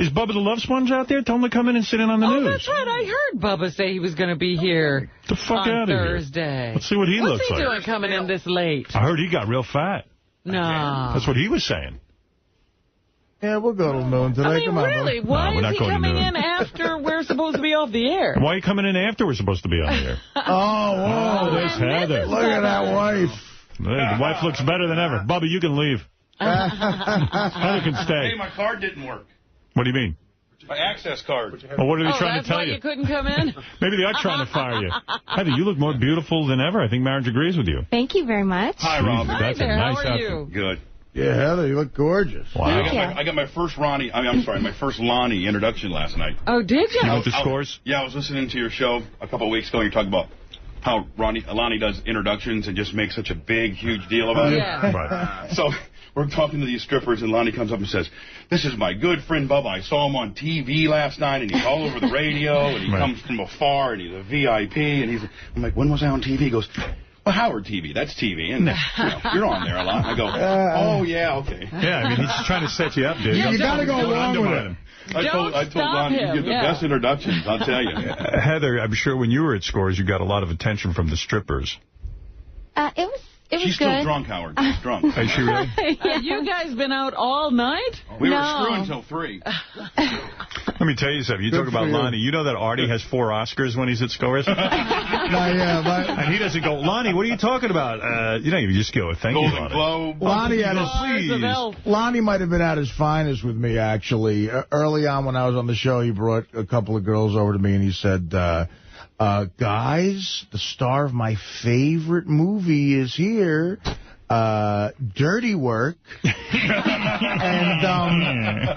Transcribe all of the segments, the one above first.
Is Bubba the Love Sponge out there? Tell him to come in and sit in on the news. Oh, that's right. I heard Bubba say he was going to be here the fuck on out of Thursday. Here. Let's see what he looks like. What's he doing coming in this late? I heard he got real fat. No. That's what he was saying. Yeah, we'll go till noon today. I mean, come on, really? Why is he coming in after we're supposed to be off the air? Why are you coming in after we're supposed to be on the air? Oh, there's Heather. Look at that wife. The wife looks better than ever. Bubba, you can leave. Heather can stay. Hey, my card didn't work. What do you mean? My access card. Well, what are they trying to tell you? Couldn't come in? Maybe they are trying to fire you. Heather, you look more beautiful than ever. I think marriage agrees with you. Thank you very much. Hi, Rob. That's Hi there. a nice How are outfit. you? Good. Yeah, Heather, you look gorgeous. Wow. I got my first my first Lonnie introduction last night. Oh, did you? You went to Scores? Yeah, I was listening to your show a couple of weeks ago, and you're talking about how Lonnie does introductions and just makes such a big, huge deal about it. Yeah. Right. So we're talking to these strippers, and Lonnie comes up and says, "This is my good friend Bubba. I saw him on TV last night, and he's all over the radio, and he comes from afar, and he's a VIP." And I'm like, "When was I on TV?" He goes, "Well, Howard TV, that's TV, and you're on there a lot." I go, "Oh, yeah, okay." Yeah, I mean, he's trying to set you up, dude. You got to go along with him. I told Lonnie, you give the best introductions, I'll tell you. Heather, I'm sure when you were at Scores, you got a lot of attention from the strippers. It was She's good. still drunk, Howard. She's drunk. Is she really? Have you guys been out all night? We were screwing until 3. Let me tell you something. You talk about Lonnie. You know that Artie has 4 Oscars when he's at Scores? And he doesn't go, "Lonnie, what are you talking about?" You just go, "Thank you, Golden Globe. Lonnie might have been at his finest with me, actually. Early on when I was on the show, he brought a couple of girls over to me, and he said, "Guys, the star of my favorite movie is here. Dirty Work."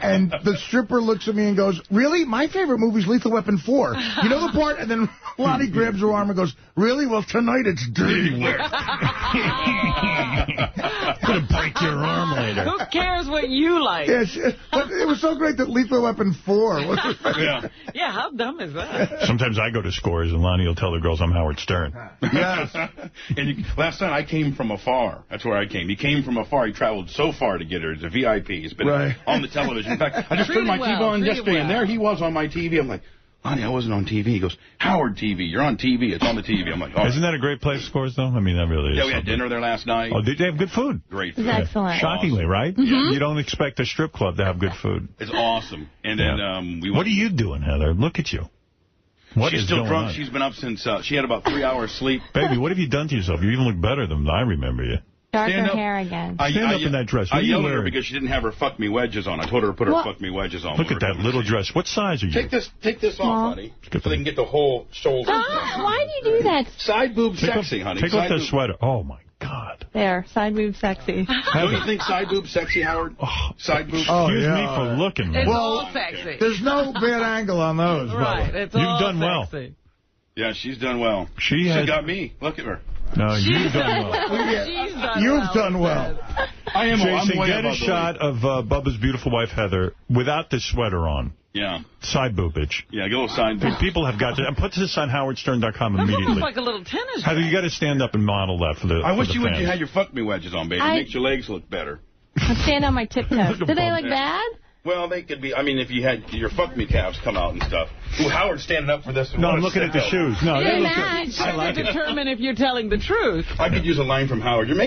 and the stripper looks at me and goes, "Really? My favorite movie's Lethal Weapon 4. You know the part?" And then Lonnie grabs her arm and goes, "Really? Well, tonight it's Dirty Work." Gonna break your arm later. Who cares what you like? But it was so great that Lethal Weapon 4 was... Yeah, how dumb is that? Sometimes I go to Scores, and Lonnie will tell the girls I'm Howard Stern. Yes. And last night I came from afar. That's where I came. He came from afar. He traveled so far to get her as a VIP. He's been on the television. In fact, I just turned my TV on yesterday, and there he was on my TV. I'm like, "Lonnie, I wasn't on TV." He goes, "Howard TV. You're on TV. It's on the TV." I'm like, "Oh." Isn't that a great place, Scores, though? I mean, that really is. Yeah, we had dinner there last night. Oh, did they have good food? Great food. Excellent. Shockingly, right? Mm-hmm. You don't expect a strip club to have good food. It's awesome. And then we went. What are you doing, Heather? Look at you. She's still drunk. She's been up since she had about 3 hours sleep. Baby, what have you done to yourself? You even look better than I remember you. Darker hair again. Stand up in that dress. I yelled at her because she didn't have her fuck me wedges on. I told her to put her fuck me wedges on. Look at that little dress. What size are you? Take this off, honey, so they can get the whole shoulder. Why do you do that? Side boob sexy, honey. Take off that sweater. Oh, my God. There, side boob sexy. Don't you think side boob sexy, Howard? Side boob. Excuse me for looking. It's all sexy. There's no bad angle on those. Right, it's all You've done well. sexy. Yeah, she's done well. She got me. Look at her. No, you've done well. You've done well. I am. Jason, get a shot of Bubba's beautiful wife, Heather, without the sweater on. Yeah. Side boobage. Yeah, get a little side boob. People have got to. And put this on howardstern.com immediately. That looks like a little tennis Heather, you got to stand up and model that for the I wish for the you fans. had your fuck me wedges on, baby. It makes your legs look better. I'm standing on my tiptoes. Do they look bad? Well, they could be. I mean, if you had your fuck me calves come out and stuff. Ooh, Howard's standing up for this. No, I'm looking at the shoes. No, they look good. I like to determine if you're telling the truth. I could use a line from Howard. You're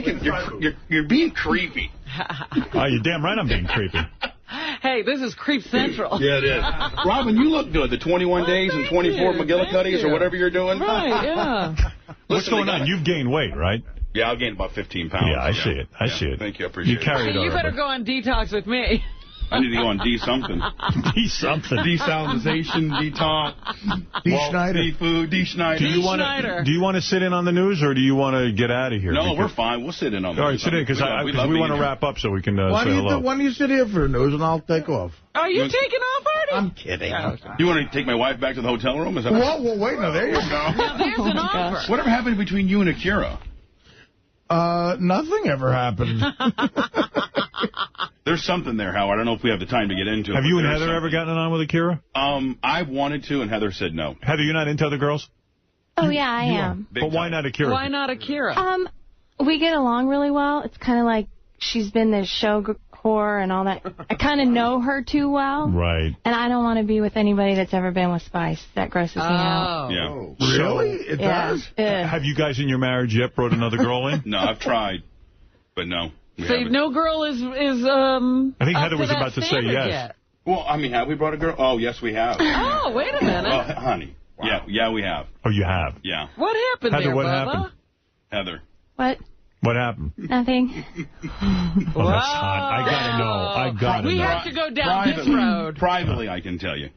being creepy. Oh, you're damn right I'm being creepy. Hey, this is Creep Central. Yeah, it is. Robin, you look good. The 21 days and 24 McGillicuddies or whatever you're doing. Right, yeah. What's going on? You've gained weight, right? Yeah, I've gained about 15 pounds. Yeah, I see it. I see it. Thank you. I appreciate it. You carry it over. You better go on detox with me. I need to go on D-something. D-something. Desalinization, detox. D-Schneider. D-food, D-Schneider. Do you want to sit in on the news, or do you want to get out of here? No, we're fine. We'll sit in on the news. All right, sit in, because we want to wrap up so we can say hello. Why don't you sit here for the news, and I'll take off? Are you taking off, Artie? I'm kidding. You want to take my wife back to the hotel room? Is that Well, wait, no, there you go. Now, there's an offer. Whatever happened between you and Akira? Nothing ever happened. There's something there, Howard. I don't know if we have the time to get into it. Have you and Heather ever gotten it on with Akira? I wanted to, and Heather said no. Heather, you're not into other girls? Oh, yeah, I am. But why not Akira? Why not Akira? We get along really well. It's kind of like she's been the rapport and all that. I kind of know her too well. Right. And I don't want to be with anybody that's ever been with Spice. That grosses me out. Yeah. Really? It does? Have you guys in your marriage yet brought another girl in? No, I've tried, but no. So no girl is I think Heather was about to say yes. Yet. Well, I mean, have we brought a girl? Oh, yes, we have. Oh, wait a minute. Oh, honey. Wow. Yeah, we have. Oh, you have? Yeah. What happened Heather, there, what Bubba? happened? What? Heather. What happened? Nothing. Oh, that's hot. I gotta know. We have to go down this road. Privately, I can tell you.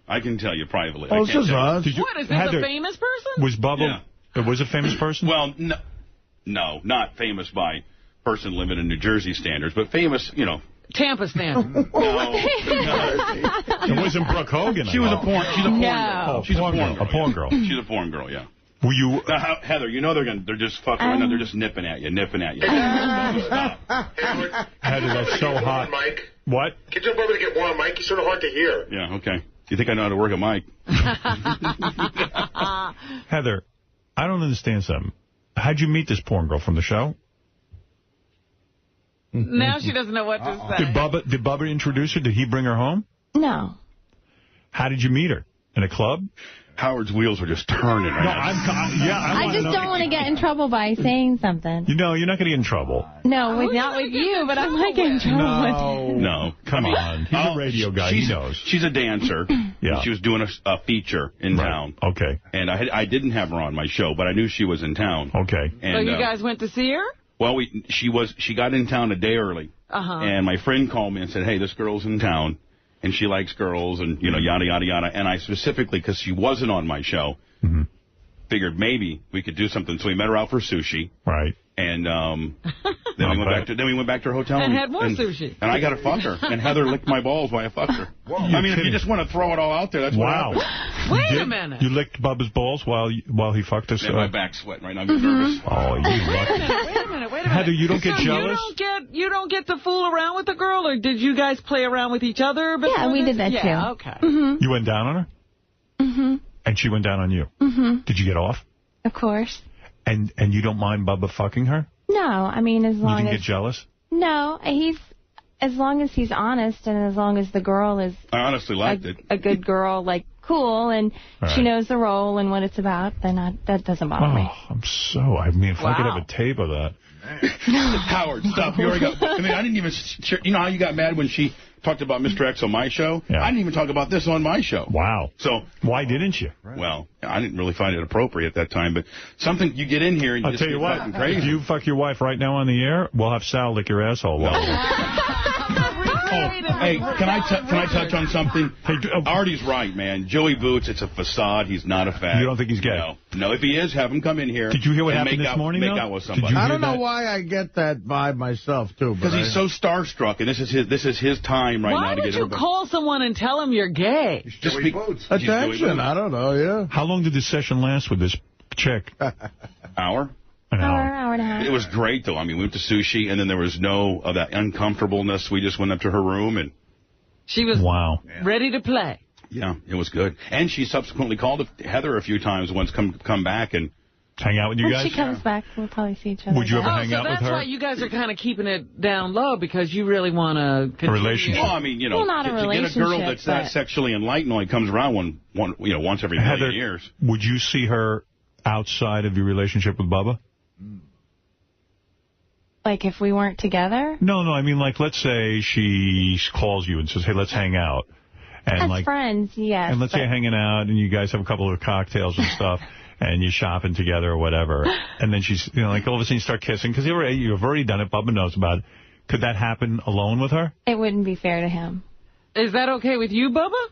Privately. Oh, this is us. What, is this Heather, a famous person? Was Bubba... Yeah. Was a famous person? Well, no, not famous by person living in New Jersey standards, but famous, you know... Tampa standard. No. It wasn't Brooke Hogan. She's a porn girl. Oh, she's a porn girl. She's a porn girl, yeah. Were you... Now, Heather, you know they're just fucking right now. They're just nipping at you. Stop. Heather, that's so hot. Mike? What? Can you jump over to get one on Mike? He's sort of hard to hear. Yeah, okay. You think I know how to work a mic? Heather, I don't understand something. How'd you meet this porn girl, from the show? Now she doesn't know what to say. Did Bubba introduce her? Did he bring her home? No. How did you meet her? In a club? Howard's wheels were just turning right now. I just don't want to get in trouble by saying something. You know, you're not going to get in trouble. No, not with you, but I might get in trouble with No. Come on. He's a radio guy. He knows. She's a dancer. Yeah. She was doing a feature in town. Okay. And I didn't have her on my show, but I knew she was in town. Okay. And, so you guys went to see her? Well, she got in town a day early. And my friend called me and said, hey, this girl's in town. And she likes girls and, you know, yada, yada, yada. And I specifically, because she wasn't on my show, figured maybe we could do something. So we met her out for sushi. Right. And then we went back to her hotel. And had more sushi. And I got to fuck her. And Heather licked my balls while I fucked her. I mean, if you just want to throw it all out there, that's what happened. Wait a minute. You licked Bubba's balls while he fucked us? Yeah, my back's sweating right now. I'm getting nervous. Oh, you lucky. Wait a minute. Heather, you don't get jealous? You don't get to fool around with the girl, or did you guys play around with each other? Yeah, we did that too. Yeah, okay. Mm-hmm. You went down on her? Mm-hmm. And she went down on you? Mm-hmm. Did you get off? Of course. And you don't mind Bubba fucking her? No, I mean, as long as... You didn't get jealous? No, as long as he's honest and as long as the girl is... I honestly liked it. A good girl, like, cool, and she knows the role and what it's about, then that doesn't bother me. I mean, if I could have a tape of that. Howard, stop. You already got... I mean, I didn't even... You know how you got mad when she talked about Mr. X on my show? Yeah. I didn't even talk about this on my show. Wow. So... Why didn't you? Well, I didn't really find it appropriate at that time, but something you get in here and you I'll just tell you what, fucking crazy. if you fuck your wife right now on the air, we'll have Sal lick your asshole. Hey, can I touch on something? Hey, Artie's right, man. Joey Boots, it's a facade. He's not a fag. You don't think he's gay? No, if he is, have him come in here. Did you hear what happened this morning, Make out with somebody. I don't know why I get that vibe myself, too. Because he's so starstruck, and this is his time right now to get everybody. Why would you call someone and tell him you're gay? Just attention, I don't know, yeah. How long did this session last with this chick? Hour? An hour and a half. It was great, though. I mean, we went to sushi, and then there was no of that uncomfortableness. We just went up to her room, and... She was ready to play. Yeah, it was good. And she subsequently called Heather a few times once come back and... Hang out with you guys? When she comes back, we'll probably see each other. Would you ever hang out with her? So that's why you guys are kind of keeping it down low, because you really want to continue. A relationship. Well, I mean, you know, not a to get a girl that's that sexually enlightened only comes around once every million years. Would you see her outside of your relationship with Bubba? Like if we weren't together? No, I mean, like, let's say she calls you and says, hey, let's hang out. And as friends, yes. And let's say you're hanging out and you guys have a couple of cocktails and stuff and you're shopping together or whatever. And then she's, like, all of a sudden you start kissing because you've already done it. Bubba knows about it. Could that happen alone with her? It wouldn't be fair to him. Is that okay with you, Bubba?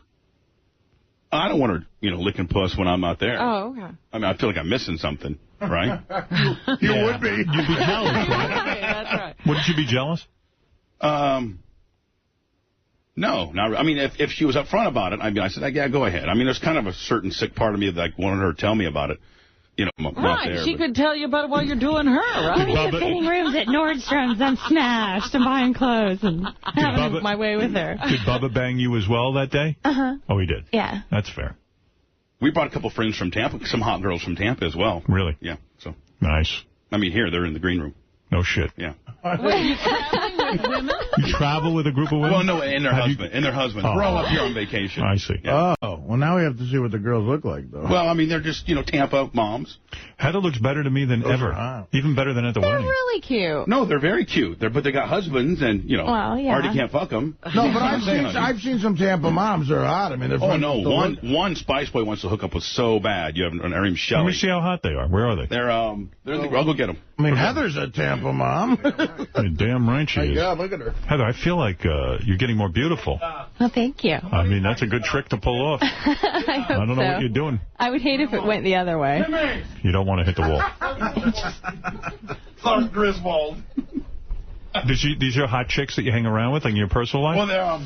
I don't want her, licking puss when I'm not there. Oh, okay. I mean, I feel like I'm missing something, right? You would be. You'd be jealous, right? Okay, that's right. Wouldn't you be jealous? No. I mean, if she was upfront about it, I said, yeah, go ahead. I mean, there's kind of a certain sick part of me that wanted her to tell me about it. Not there. She could tell you about it while you're doing her, right? Fitting rooms at Nordstrom's. I'm smashed. I'm buying clothes and having my way with her. Did Bubba bang you as well that day? Uh-huh. Oh, he did? Yeah. That's fair. We brought a couple friends from Tampa, some hot girls from Tampa as well. Really? Yeah. So nice. I mean, here, they're in the green room. No shit. Yeah. Were you traveling with women? You travel with a group of women? Well, no, and their husband. And their husband. Oh. We're all up here on vacation. I see. Yeah. Oh, well, now we have to see what the girls look like, though. Well, I mean, they're just, Tampa moms. Heather looks better to me than ever. Even better than at the wedding. They're really cute. No, they're very cute. But they got husbands, and, well, yeah. Artie can't fuck them. No, but I've seen some Tampa moms that are hot. I mean, they're one Spice Boy wants to hook up with so bad. You have her name Shelly. Let me see how hot they are. Where are they? They're I'll go get them. I mean, Heather's a Tampa mom. You're damn right she is. Yeah, look at her. Heather, I feel like you're getting more beautiful. Well, thank you. I mean, that's a good trick to pull off. I don't know what you're doing. I would hate if it went the other way. You don't want to hit the wall. Clark Griswold. These are hot chicks that you hang around with, like in your personal life? Well, they're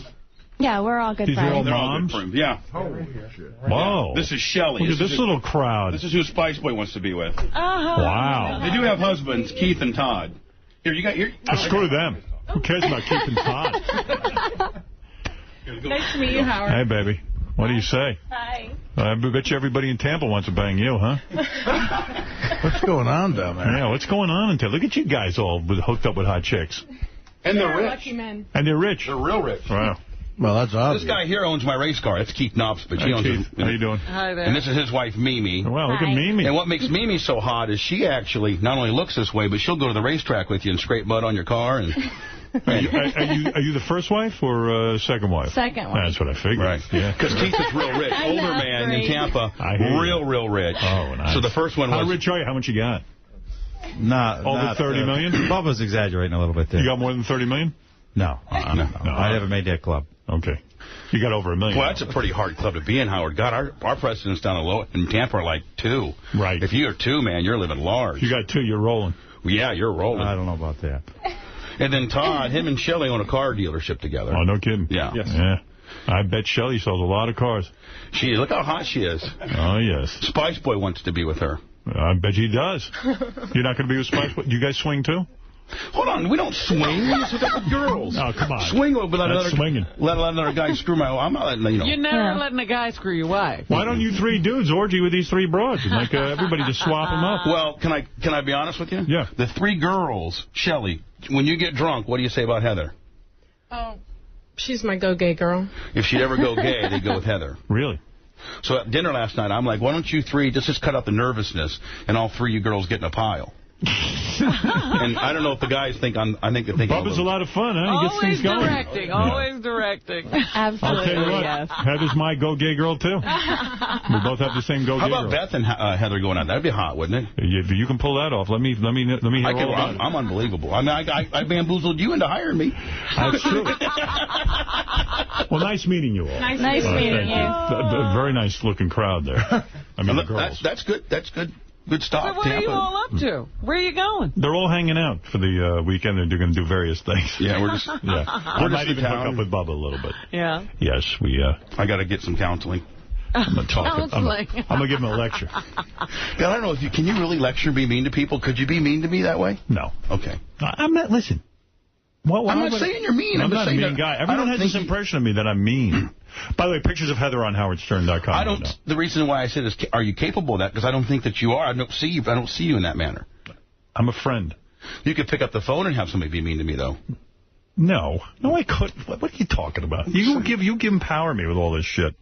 yeah, we're all good These friends. are all they're moms? all good friends. Yeah. Holy shit. Whoa. This is Shelly. Look at this little crowd. This is who Spice Boy wants to be with. Wow. They do have husbands, Keith and Todd. Here, you got here. Screw them. Who cares about Keith and Todd? Nice to meet you, Howard. Hey, baby. What do you say? Hi. I bet you everybody in Tampa wants to bang you, huh? What's going on down there? Yeah, what's going on in Tampa? Look at you guys all hooked up with hot chicks. And they're rich. Lucky men. And they're rich. They're real rich. Wow. Well, that's obvious. This guy here owns my race car. That's Keith Knopf, but she owns it. How you doing? Hi there. And this is his wife, Mimi. Wow, look at Hi. Mimi. And what makes Mimi so hot is she actually not only looks this way, but she'll go to the racetrack with you and scrape mud on your car. And Are you the first wife or second wife? Second one. That's what I figured. right, Yeah. because Keith is real rich, I older know, man great. in Tampa, I hear you. real rich. Oh, nice. So the first one was. How rich are you? How much you got? Not 30 million? Bubba's exaggerating a little bit there. You got more than 30 million? No. I never made that club. Okay. You got over $1 million. Well, that's a pretty hard club to be in, Howard. God, our presidents down in Tampa are like 2. Right. If you're 2, man, you're living large. You got 2, you're rolling. Yeah, you're rolling. I don't know about that. And then Todd, him and Shelly own a car dealership together. Oh, no kidding. Yeah. Yes. Yeah. I bet Shelly sells a lot of cars. Look how hot she is. Oh, yes. Spice Boy wants to be with her. I bet he does. You're not going to be with Spice? Do you guys swing, too? Hold on, we don't swing. We just hook up with girls. Oh, come on. Swing over, swinging. Let another guy screw my... I'm not letting You're never letting a guy screw your wife. Why don't you 3 dudes orgy with these 3 broads? And like everybody just swap them up. Well, can I be honest with you? Yeah. The 3 girls, Shelly, when you get drunk, what do you say about Heather? Oh, she's my go-gay girl. If she'd ever go gay, they'd go with Heather. Really? So at dinner last night, I'm like, why don't you 3 just cut out the nervousness and all 3 you girls get in a pile? And I don't know if the guys think I think they're thinking. Bubba's a lot of fun, huh? He gets things going. Directing, always directing. Absolutely, I'll tell you what, yes. Heather's my go-gay girl, too. We both have the same go-gay girl. How about Beth and Heather going out? That'd be hot, wouldn't it? If you can pull that off, let me hear all about it. I'm unbelievable. I mean, I bamboozled you into hiring me. That's true. Well, nice meeting you all. Nice meeting you. A very nice-looking crowd there. I mean, the girls. That's good. That's good. Good stop, So what are you all up to? Where are you going? They're all hanging out for the weekend. They're going to do various things. Yeah, we're just... Yeah. I might even hook up with Bubba a little bit. Yeah. Yes, we... I got to get some counseling. I'm going to talk. I'm going to give him a lecture. I don't know if you... Can you really lecture and be mean to people? Could you be mean to me that way? No. Okay. I'm not... Listen. I'm not saying you're mean. I'm not a mean guy. Everyone has this impression of me that I'm mean. By the way, pictures of Heather on howardstern.com. The reason why I said is, are you capable of that? Because I don't think that you are. I don't see you in that manner. I'm a friend. You could pick up the phone and have somebody be mean to me, though. No, I couldn't. What are you talking about? You empower me with all this shit.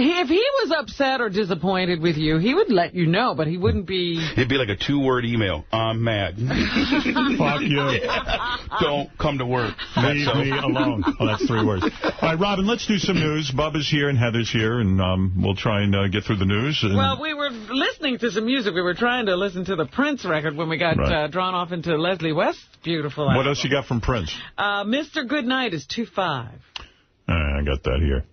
If he was upset or disappointed with you, he would let you know, but he wouldn't be... It'd be like a 2-word email. I'm mad. Fuck you. Don't come to work. Leave me alone. Oh, that's 3 words. All right, Robin, let's do some news. Bubba's here and Heather's here, and we'll try and get through the news. Well, we were listening to some music. We were trying to listen to the Prince record when we got drawn off into Leslie West's beautiful album. What else you got from Prince? Mr. Goodnight is 2-5. All right, I got that here.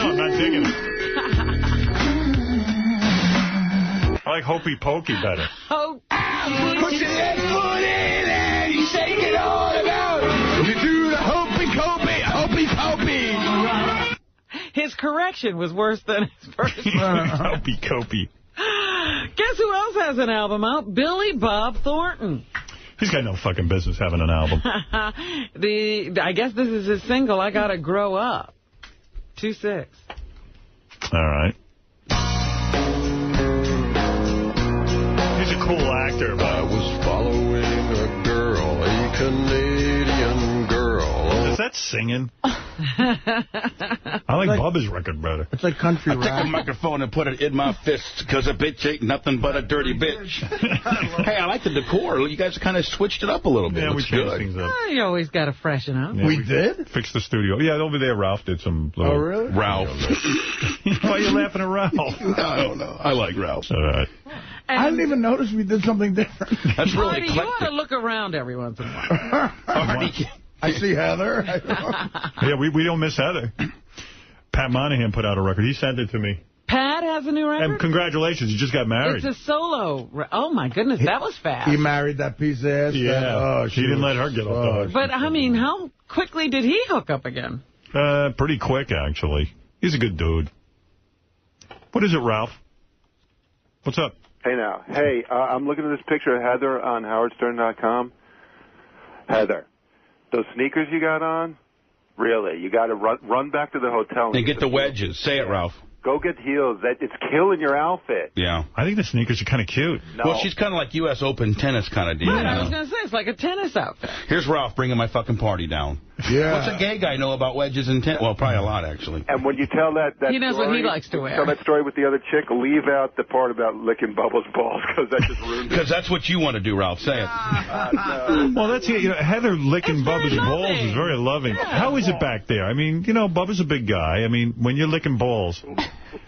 I'm not digging it. I like Hopey Pokey better. Put your left foot in and you shake it all about. You do the Hopey Copey. His correction was worse than his first one. Hopey Copey. Guess who else has an album out? Billy Bob Thornton. He's got no fucking business having an album. I guess this is his single, I Gotta Grow Up. 2-6. All right. cool actor. I was following a girl, a Canadian girl. Is that singing? I like Bubba's record better. It's like country rap. Take a microphone and put it in my fist, because a bitch ain't nothing but a dirty bitch. Hey, I like the decor. You guys kind of switched it up a little bit. Yeah, we changed things up. You always got to freshen up. Yeah, we did? Fix the studio. Yeah, over there, Ralph did some... Oh, really? Ralph. Why are you laughing at Ralph? I don't know. I like Ralph. All right. I didn't even notice we did something different. That's really Artie, you ought to look around every once in a while. I see Heather. Yeah, we don't miss Heather. Pat Monahan put out a record. He sent it to me. Pat has a new record? And congratulations, you just got married. It's a solo. Oh, my goodness, that was fast. He married that piece of ass. Yeah. He didn't let her get off the hook. But, I mean, how quickly did he hook up again? Pretty quick, actually. He's a good dude. What is it, Ralph? What's up? Hey, now. Hey, I'm looking at this picture of Heather on howardstern.com. Heather, those sneakers you got on, really, you got to run back to the hotel. And get the wedges. Say it, Ralph. Go get heels. It's killing your outfit. Yeah. I think the sneakers are kind of cute. No. Well, she's kind of like U.S. Open tennis kind of deal. Right, I was going to say, it's like a tennis outfit. Here's Ralph bringing my fucking party down. Yeah. What's a gay guy know about wedges and tennis? Well, probably a lot, actually. And when you tell that he knows story, what he likes to wear. Tell that story with the other chick, leave out the part about licking Bubba's balls, because that just ruined it. Because that's what you want to do, Ralph. Say it. No. Well, that's it. You know, Heather licking Bubba's balls is very loving. Yeah. How is it back there? I mean, you know, Bubba's a big guy. I mean, when you're licking balls...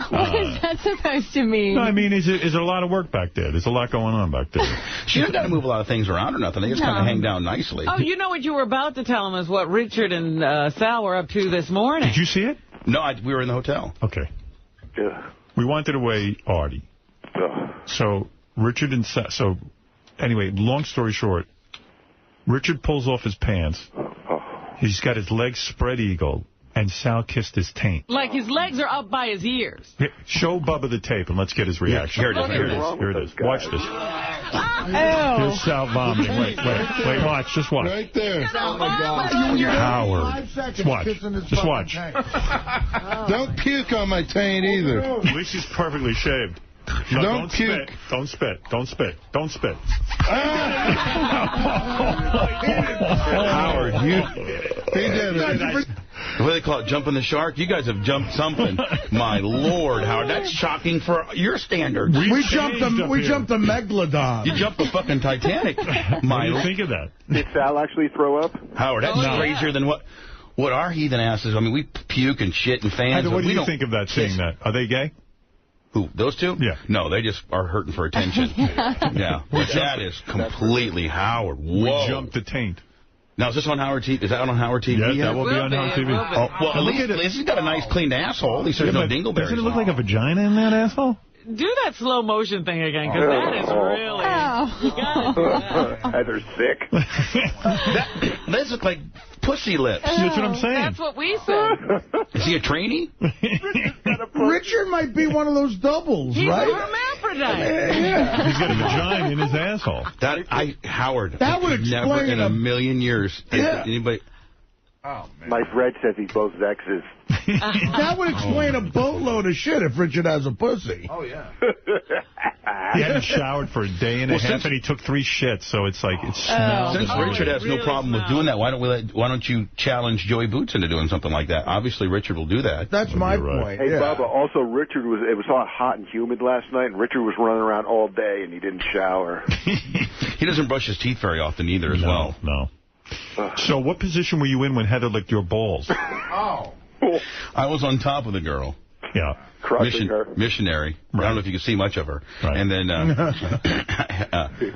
What is that supposed to mean? No, I mean, is there a lot of work back there? There's a lot going on back there. She doesn't got to move a lot of things around or nothing. They just kind of hang down nicely. Oh, you know what you were about to tell him is what Richard and Sal were up to this morning. Did you see it? No, we were in the hotel. Okay. Yeah. We wanted away Artie. So Richard and Sal... So, anyway, long story short, Richard pulls off his pants. He's got his legs spread eagle. And Sal kissed his taint. Like his legs are up by his ears. Here, show Bubba the tape and let's get his reaction. Here it is. Here it is. Watch this. Here's Sal vomiting. Wait. Watch. Just watch. Right there. Oh, my God. Howard. Just watch. Just watch. Don't puke on my taint either. At least he's perfectly shaved. No, don't puke. Spit. Don't spit. Don't spit. Don't spit. Howard, He did it. What do they call it? Jumping the shark? You guys have jumped something. My Lord, Howard. That's shocking for your standards. We jumped the Megalodon. You jumped the fucking Titanic. What do you think of that? Did Sal actually throw up? Howard, that's crazier than what our heathen asses. I mean, we puke and shit and fans. What do you think of that, seeing that? Are they gay? Who, those two? Yeah. No, they just are hurting for attention. Yeah. But that is completely Howard. Whoa. We jumped the taint. Now, is this on Howard TV? Is that on Howard TV? Yeah, that will be on Howard TV. Oh, well, at least he's got a nice, clean asshole. At least there's no dingleberries. Doesn't it look like a vagina in that asshole? Do that slow motion thing again, because that is really... You got it. Heather's sick. Those look like pussy lips. That's what I'm saying. That's what we said. Is he a trainee? Richard might be one of those doubles, He's right? a hermaphrodite. Yeah. He's got a vagina in his asshole. Howard. That would explain never in a million years. Yeah. Anybody... Oh, man. My Fred says he's both exes. That would explain a boatload of shit if Richard has a pussy. Oh, yeah. He hadn't showered for a day and a half, and he took 3 shits, so it's like it smells. Since Richard has no problem with doing that, why don't you challenge Joey Boots into doing something like that? Obviously, Richard will do that. That's my point. Hey, Bubba, also, it was all hot and humid last night, and Richard was running around all day, and he didn't shower. He doesn't brush his teeth very often either as well. No. So what position were you in when Heather licked your balls? Oh. I was on top of the girl. Yeah. Crushing her. Missionary. Right. I don't know if you could see much of her. Right. And then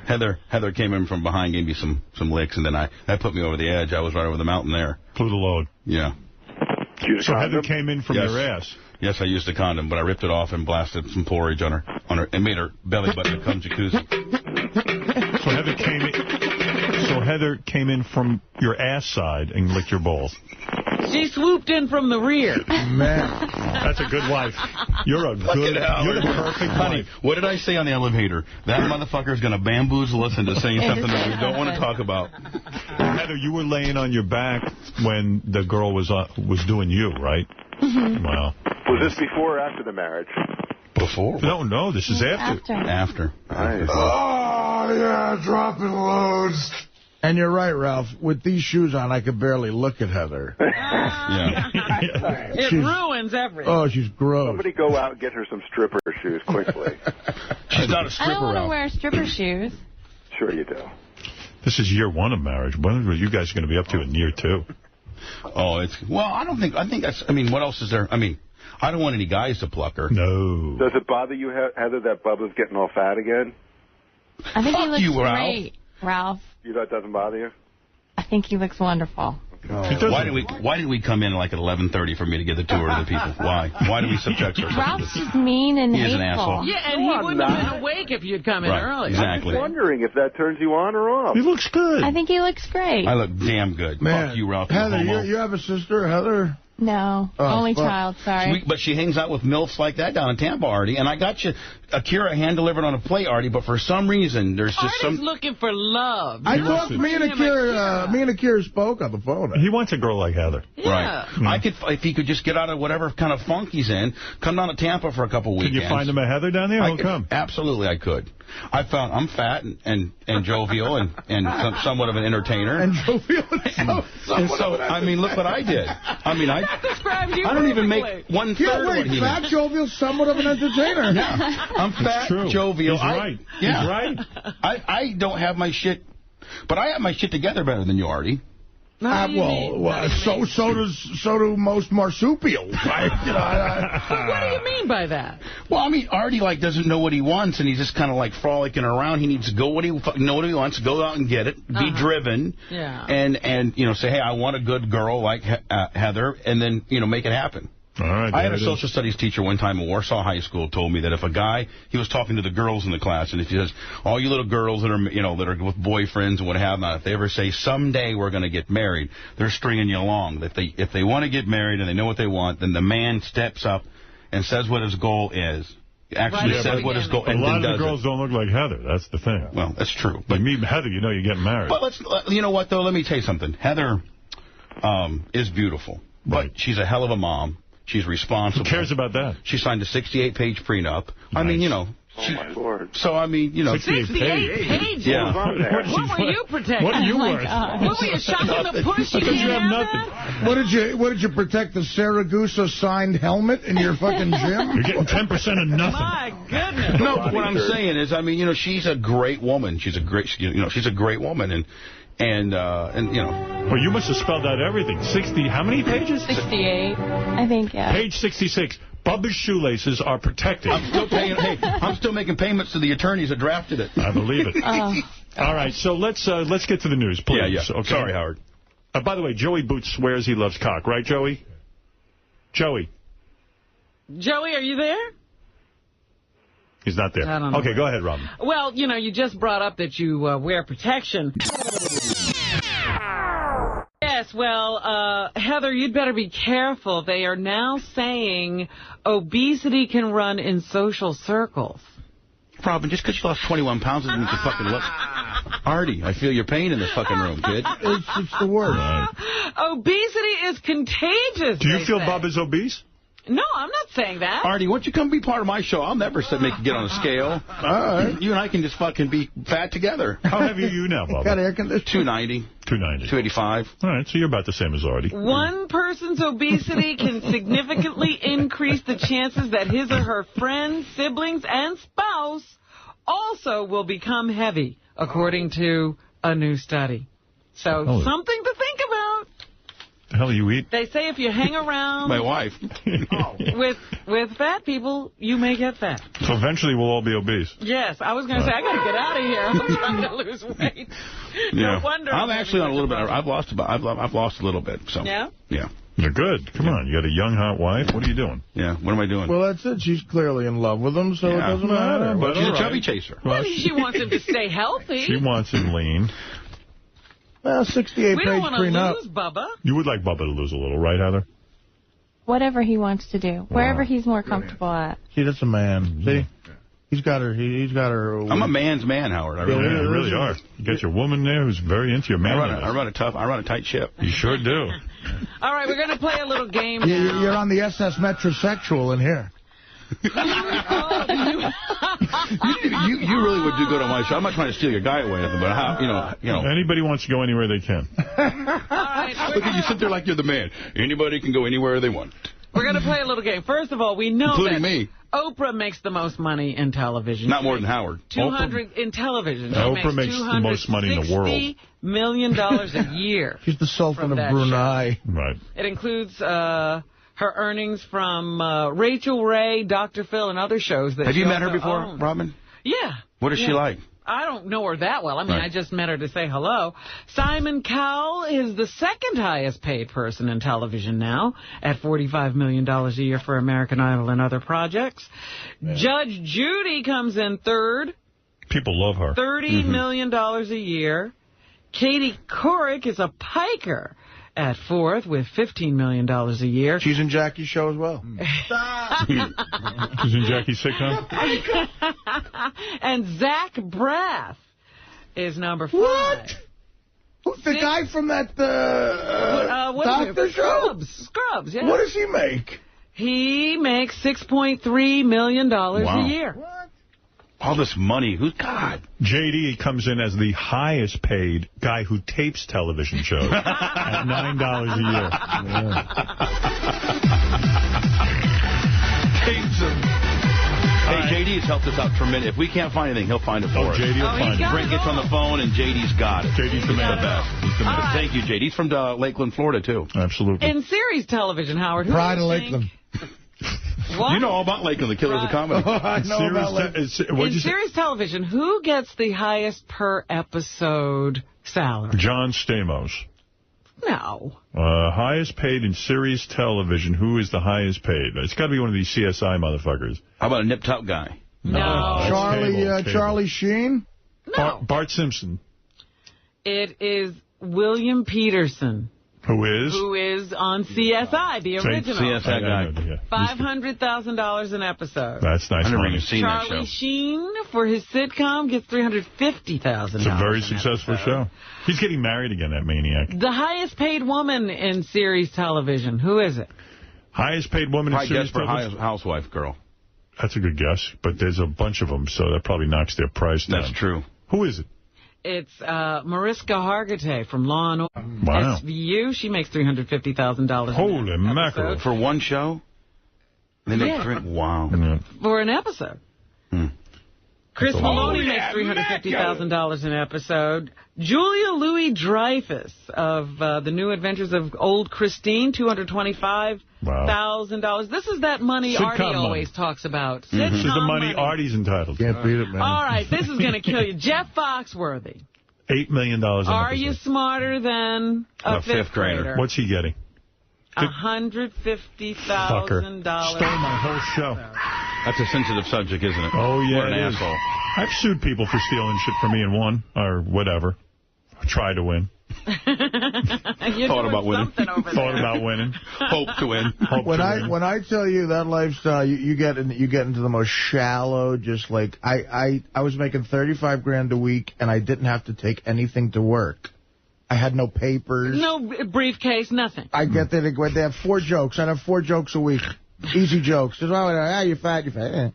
Heather came in from behind, gave me some licks, and then that put me over the edge. I was right over the mountain there. Flew the load. Yeah. So Heather came in from your ass. Yes, I used a condom, but I ripped it off and blasted some porridge on her and made her belly button become jacuzzi. So Heather came in from your ass side and licked your balls. She swooped in from the rear. Man. That's a good wife. You're the perfect Honey, wife. what did I say on the elevator? That motherfucker's going to bamboozle us into saying something that we don't want to talk about. Heather, you were laying on your back when the girl was doing you, right? Mm-hmm. Wow. Was this before or after the marriage? Before? No, this is after. After. Nice. Oh, yeah, dropping loads. And you're right, Ralph. With these shoes on, I could barely look at Heather. It ruins everything. Oh, she's gross. Somebody go out and get her some stripper shoes quickly. She's not a stripper. I don't want to wear stripper shoes. Sure you do. This is year 1 of marriage. When are you guys going to be up to in year 2? Oh, I think that's, I mean, what else is there? I mean, I don't want any guys to pluck her. No. Does it bother you, Heather, that Bubba's getting all fat again? I think he looks you, great, Ralph. That doesn't bother you? I think he looks wonderful. Why did we come in like at 11:30 for me to give the tour to the people? Why? Why do we subject ourselves? Ralph's just mean and hateful. He is an asshole. Yeah, and he wouldn't have been awake if you'd come in early. Exactly. I'm wondering if that turns you on or off. He looks good. I think he looks great. I look damn good. Man, Fuck you, Ralph. Heather, you have a sister, Heather? No, only child, sorry. But she hangs out with MILFs like that down in Tampa, Artie. And I got you Akira hand-delivered on a plate, Artie, but for some reason, there's just Artie's looking for love. I talked to me and Akira spoke on the phone. He wants a girl like Heather. Yeah. Right. I could, if he could just get out of whatever kind of funk he's in, come down to Tampa for a couple weekends. Can you find him a Heather down there? He'll come. Absolutely, I could. I'm fat and jovial and somewhat of an entertainer. And jovial and so I mean, look what I did. I mean, that describes you I don't even make perfectly. 1/3 what he fat, makes. jovial, somewhat of an entertainer. Yeah. I'm fat, jovial. He's right. Yeah. He's right. I don't have my shit, but I have my shit together better than you, Artie. So do most marsupials. What do you mean by that? Well, I mean, Artie doesn't know what he wants, and he's just kind of frolicking around. He needs to know what he wants, go out and get it, be driven, and say, hey, I want a good girl like Heather, and then make it happen. All right, I had a social studies teacher one time in Warsaw High School told me that if a guy, he was talking to the girls in the class, and if he says, all you little girls that are, that are with boyfriends and what have not, if they ever say, someday we're going to get married, they're stringing you along. If they want to get married and they know what they want, then the man steps up and says what his goal is. Actually says what his goal is. A lot of the girls don't look like Heather. That's the thing. Well, that's true. But you meet Heather, you're getting married. But you know what, though? Let me tell you something. Heather is beautiful, but she's a hell of a mom. She's responsible. Who cares about that? She signed a 68-page prenup. Nice. I mean, oh, my Lord. So, I mean, 68 pages? Yeah. What were you protecting? What are you worth? What were you, shocking the push? You because you have nothing. What did you protect, the Saragusa signed helmet in your fucking gym? You're getting 10% of nothing. My goodness. No, but what I'm saying is, I mean, she's a great woman. She's a great woman, and Well, you must have spelled out everything. 60, how many pages? 68, I think, yeah. Page 66. Bubba's shoelaces are protected. I'm still making payments to the attorneys that drafted it. I believe it. All right, so let's get to the news, please. Yeah. Okay. Sorry, Howard. By the way, Joey Boots swears he loves cock, right, Joey? Joey, are you there? He's not there. I don't know. Okay, go ahead, Robin. Well, you just brought up that you wear protection. Yes, well, Heather, you'd better be careful. They are now saying obesity can run in social circles. Robin, just because you lost 21 pounds doesn't mean you fucking look. Artie, I feel your pain in this fucking room, kid. It's the worst. Right. Obesity is contagious. Do you feel Bubba's obese? No, I'm not saying that. Artie, why don't you come be part of my show? I'll never make you get on a scale. All right. You and I can just fucking be fat together. How heavy are you now, Bubba? Got air conditioning. 290. 285. All right, so you're about the same as Artie. One person's obesity can significantly increase the chances that his or her friends, siblings, and spouse also will become heavy, according to a new study. So something to think about. The hell you eat? They say if you hang around my wife with fat people, you may get fat. So eventually we'll all be obese. Yes, I was going to say, I got to get out of here. I'm trying to lose weight. No wonder. I'm actually on a little bit. I've lost a little bit. So yeah. You're good. Come on. You got a young, hot wife. What are you doing? Yeah. What am I doing? Well, that's it. She's clearly in love with him, so it doesn't matter. But she's a chubby chaser. Well, she wants him to stay healthy. She wants him lean. Well, 68 we don't want to lose Bubba. You would like Bubba to lose a little, right, Heather? Whatever he wants to do. Wherever he's more comfortable at. See, that's a man. See? He's got her. He's got her. I'm a man's man, Howard. You really are. You got your woman there who's very into your man. I run a tight ship. You sure do. All right, we're going to play a little game now. You're on the SS Metrosexual in here. You really would do good on my show. I'm not trying to steal your guy away, but how, you know. Anybody wants to go anywhere they can. Look at you sit there like you're the man. Anybody can go anywhere they want. We're going to play a little game. First of all, we know including that me. Oprah makes the most money in television. Not more than Howard. 200 in television. Oprah makes the most money in the world. $260 million a year. She's the Sultan of Brunei. Show. Right. It includes her earnings from Rachel Ray, Dr. Phil, and other shows that Have she you met her before, owned. Robin? Yeah. What is she like? I don't know her that well. I mean, Right. I just met her to say hello. Simon Cowell is the second highest paid person in television now at $45 million a year for American Idol and other projects. Yeah. Judge Judy comes in third. People love her. $30 million a year. Katie Couric is a piker at fourth with $15 million a year. She's in Jackie's show as well. She's in Jackie's sitcom? And Zach Braff is number 5. What? Who's the guy from that doctor show? Scrubs, yeah. What does he make? He makes $6.3 million a year. What? All this money. God. J.D. comes in as the highest paid guy who tapes television shows at $9 a year. Tapes him. Hey, J.D. has helped us out tremendously. If we can't find anything, he'll find it for us. J.D. will find it. Brent gets on the phone, and J.D.'s got it. J.D.'s the man. He's the best. Thank you, J.D. He's from Lakeland, Florida, too. Absolutely. In series television, Howard, who Pride do of you Lakeland. What? You know all about Lakeland, the Killers of Comedy. Oh, I know about Lakeland. In series television, who gets the highest per episode salary? John Stamos. No. Highest paid in series television. Who is the highest paid? It's got to be one of these CSI motherfuckers. How about a Nip Tuck guy? No. Cable. Charlie Sheen? No. Bart Simpson. It is William Peterson. Who is? Who is on CSI, the original. CSI guy. $500,000 an episode. That's nice money. Charlie Sheen, for his sitcom, gets $350,000. It's a very successful show. He's getting married again, that maniac. The highest paid woman in series television. Who is it? Highest paid woman in series television? Housewife girl. That's a good guess, but there's a bunch of them, so that probably knocks their price down. That's true. Who is it? It's Mariska Hargitay from Law and Order. Wow. SVU. She makes $350,000. Holy mackerel. For one show? They make wow. For an episode. Chris Maloney makes $350,000 an episode. Julia Louis-Dreyfus of The New Adventures of Old Christine, $225,000. This is that money Artie always talks about. This is the money Artie's entitled. Can't beat it, man. All right, this is going to kill you. Jeff Foxworthy. $8 million an episode. Are you smarter than a fifth grader? What's he getting? $150,000. Stole my whole show. That's a sensitive subject, isn't it? Oh, yeah, what an asshole. I've sued people for stealing shit from me and won, or whatever. I try to win. Thought about winning. Thought about winning. Hope to win. When I tell you that lifestyle, you get into the most shallow. Just like I was making $35,000 a week, and I didn't have to take anything to work. I had no papers. No briefcase, nothing. I get there. They have 4 jokes. I'd have 4 jokes a week. Easy jokes. Just, you're fat. You're fat. Eh.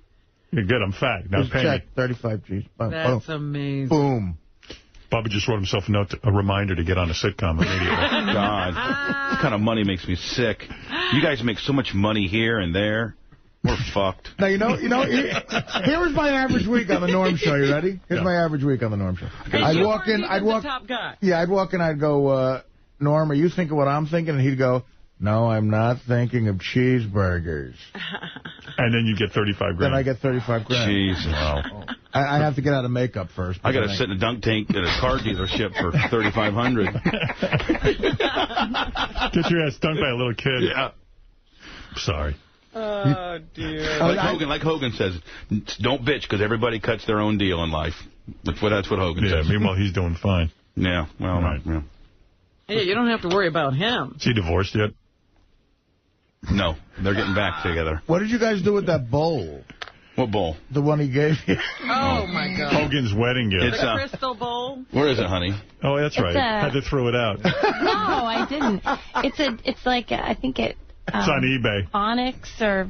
You're good. I'm fat. Now pay check, me. 35 G's. That's amazing. Boom. Bubba just wrote himself a reminder to get on a sitcom immediately. God. This kind of money makes me sick. You guys make so much money here and there. We're fucked. Now, here was my average week on the Norm Show. You ready? Here's my average week on the Norm Show. I'd walk in. The top guy. Yeah, I'd walk in. I'd go, Norm, are you thinking what I'm thinking? And he'd go, no, I'm not thinking of cheeseburgers. And then you get $35,000. Then I get $35,000. Jeez. Wow. I have to get out of makeup first. I got to sit in a dunk tank at a car dealership for $3,500. Get your ass dunked by a little kid. Yeah. Sorry. Oh, dear. Like Hogan says, don't bitch because everybody cuts their own deal in life. That's what Hogan says. Meanwhile, he's doing fine. Yeah, well, right. Yeah. Yeah, you don't have to worry about him. Is he divorced yet? No, they're getting back together. What did you guys do with that bowl? What bowl? The one he gave you. Oh, my God. Hogan's wedding gift. It's the crystal bowl. Where is it, honey? Oh, that's right. Had to throw it out. No, I didn't. It's like, I think it... it's on eBay. Onyx or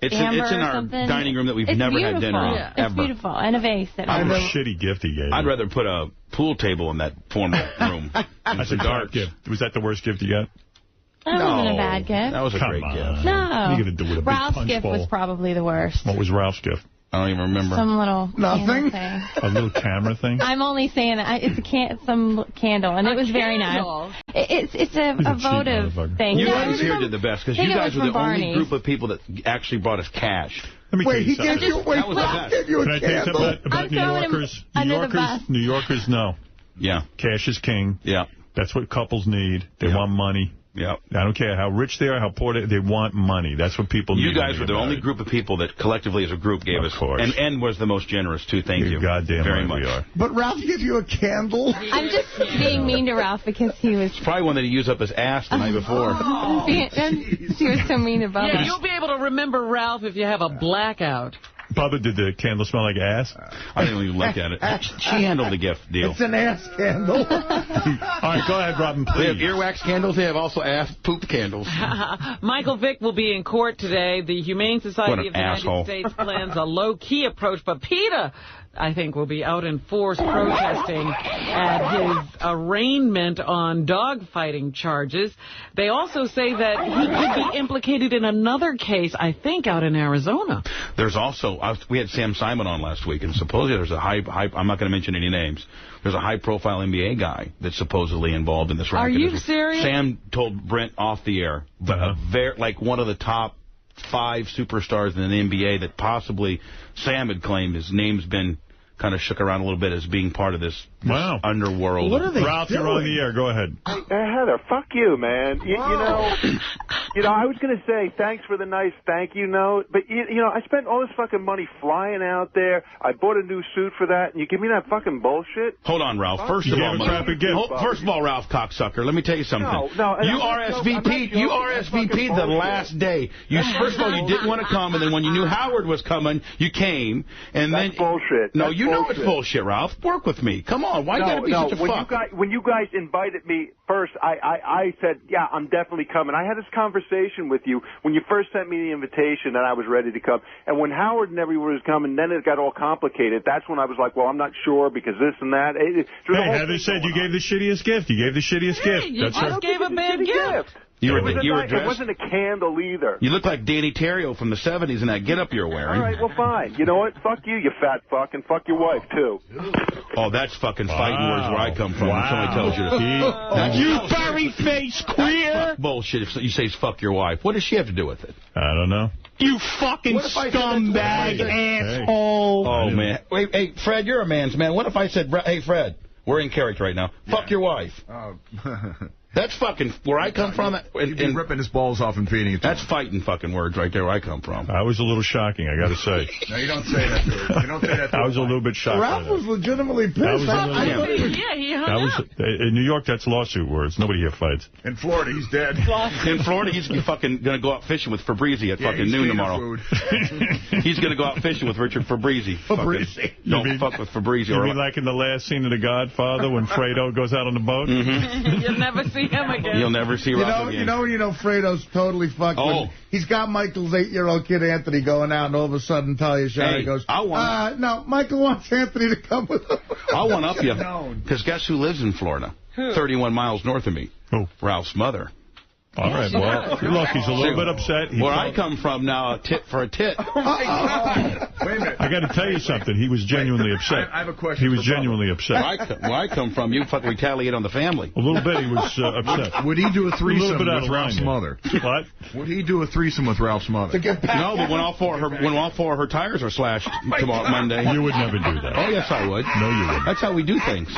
It's amber in or our something. dining room that we've It's never beautiful. had dinner in. It's Ever. beautiful. And a vase. What a shitty gift he gave you. I'd rather put a pool table in that formal room. That's a dark gift. Was that the worst gift you got? That wasn't a bad gift. That was a great gift. No. You're going to do with a big Ralph's punch gift bowl. was probably the worst. What was Ralph's gift? I don't even remember. Some little nothing. Thing. A little camera thing? I'm only saying that it's some candle, and it was very nice. It's a votive thing. You guys here did the best, because you guys were the only group of people that actually brought us cash. Let me Wait, he tell you gave you, something. wait, gave you a Can I tell you candle? something about New Yorkers? New Yorkers know. Yeah. Cash is king. Yeah. That's what couples need. They want money. Yeah. I don't care how rich they are, how poor they want money. That's what people need. You guys were the only group of people that collectively as a group gave us. Of course. And was the most generous, too. Thank you. Goddamn very right much. we are. But Ralph gave you a candle? I'm just being mean to Ralph because he was... It's probably one that he used up his ass the night before. He was so mean to Bubba. Yeah, you'll be able to remember Ralph if you have a blackout. Bubba, did the candle smell like ass? I didn't even look at it. She handled the gift deal. It's an ass candle. All right, go ahead, Robin, please. They have earwax candles. They have also ass poop candles. Michael Vick will be in court today. The Humane Society of the United States plans a low-key approach, but PETA, I think, will be out in force protesting at his arraignment on dog-fighting charges. They also say that he could be implicated in another case, I think, out in Arizona. There's also, we had Sam Simon on last week, and supposedly there's a high I'm not going to mention any names, there's a high-profile NBA guy that's supposedly involved in this racket. Are you serious? Sam told Brent off the air, but like one of the top 5 superstars in the NBA that possibly Sam had claimed his name's been kind of shook around a little bit as being part of this underworld. What are they Ralph, you're on the air. Go ahead. Hey, Heather, fuck you, man. You know, I was going to say thanks for the nice thank you note, but, you know, I spent all this fucking money flying out there. I bought a new suit for that, and you give me that fucking bullshit? Hold on, Ralph. First of all, Ralph Cocksucker, let me tell you something. No, you RSVP'd the last day. First of all, you didn't want to come, and then when you knew Howard was coming, you came. And That's bullshit. No, you know it's bullshit, Ralph. Work with me. Come on. Why you got to be such a fuck? When you guys invited me first, I said, yeah, I'm definitely coming. I had this conversation with you when you first sent me the invitation, and I was ready to come. And when Howard and everyone was coming, then it got all complicated. That's when I was like, well, I'm not sure because this and that. Heather said you gave the shittiest gift. You gave the shittiest gift. You just gave a bad gift. You were It dressed. wasn't a candle either. You look like Danny Terrio from the 70s in that getup you're wearing. All right, well, fine. You know what? Fuck you, you fat fuck, and fuck your wife, too. Oh, that's fucking fighting words where I come from. When somebody tells you to... You furry-faced queer! Bullshit. If you say fuck your wife, what does she have to do with it? I don't know. You fucking scumbag asshole. Oh, man. Wait, hey, Fred, you're a man's man. What if I said, hey, Fred, we're in character right now. Fuck your wife. That's fucking where I come from. You'd be ripping his balls off and feeding it to That's fighting fucking words right there where I come from. I was a little shocking, I got to say. No, you don't say that to her. You don't say that to her. I was a little bit shocked. Ralph was legitimately pissed. He hung up. In New York, that's lawsuit words. Nobody here fights. In Florida, he's dead. In Florida, he's fucking going to go out fishing with Fabrizi at fucking noon tomorrow. He's going to go out fishing with Richard Fabrizi. Don't fuck with Fabrizi. You mean like in the last scene of The Godfather when Fredo goes out on the boat? You'll never see him again. You'll never see Ralph again. You know Fredo's totally fucked. Oh. He's got Michael's 8-year-old kid Anthony going out, and all of a sudden Talia Shire goes, no, Michael wants Anthony to come with him. I'll one-up you. Because guess who lives in Florida? 31 miles north of me. Who? Ralph's mother. All right, well, look, he's a little bit upset. Where I come from now, a tit for a tit. Wait a minute. I got to tell you something. He was genuinely upset. I have a question. He was genuinely upset. Where I come from, you fucking retaliate on the family. A little bit, he was upset. Would he do a threesome with Ralph's mother? What? Would he do a threesome with Ralph's mother? No, but when all four of her tires are slashed tomorrow Monday. You would never do that. Oh, yes, I would. No, you wouldn't. That's how we do things.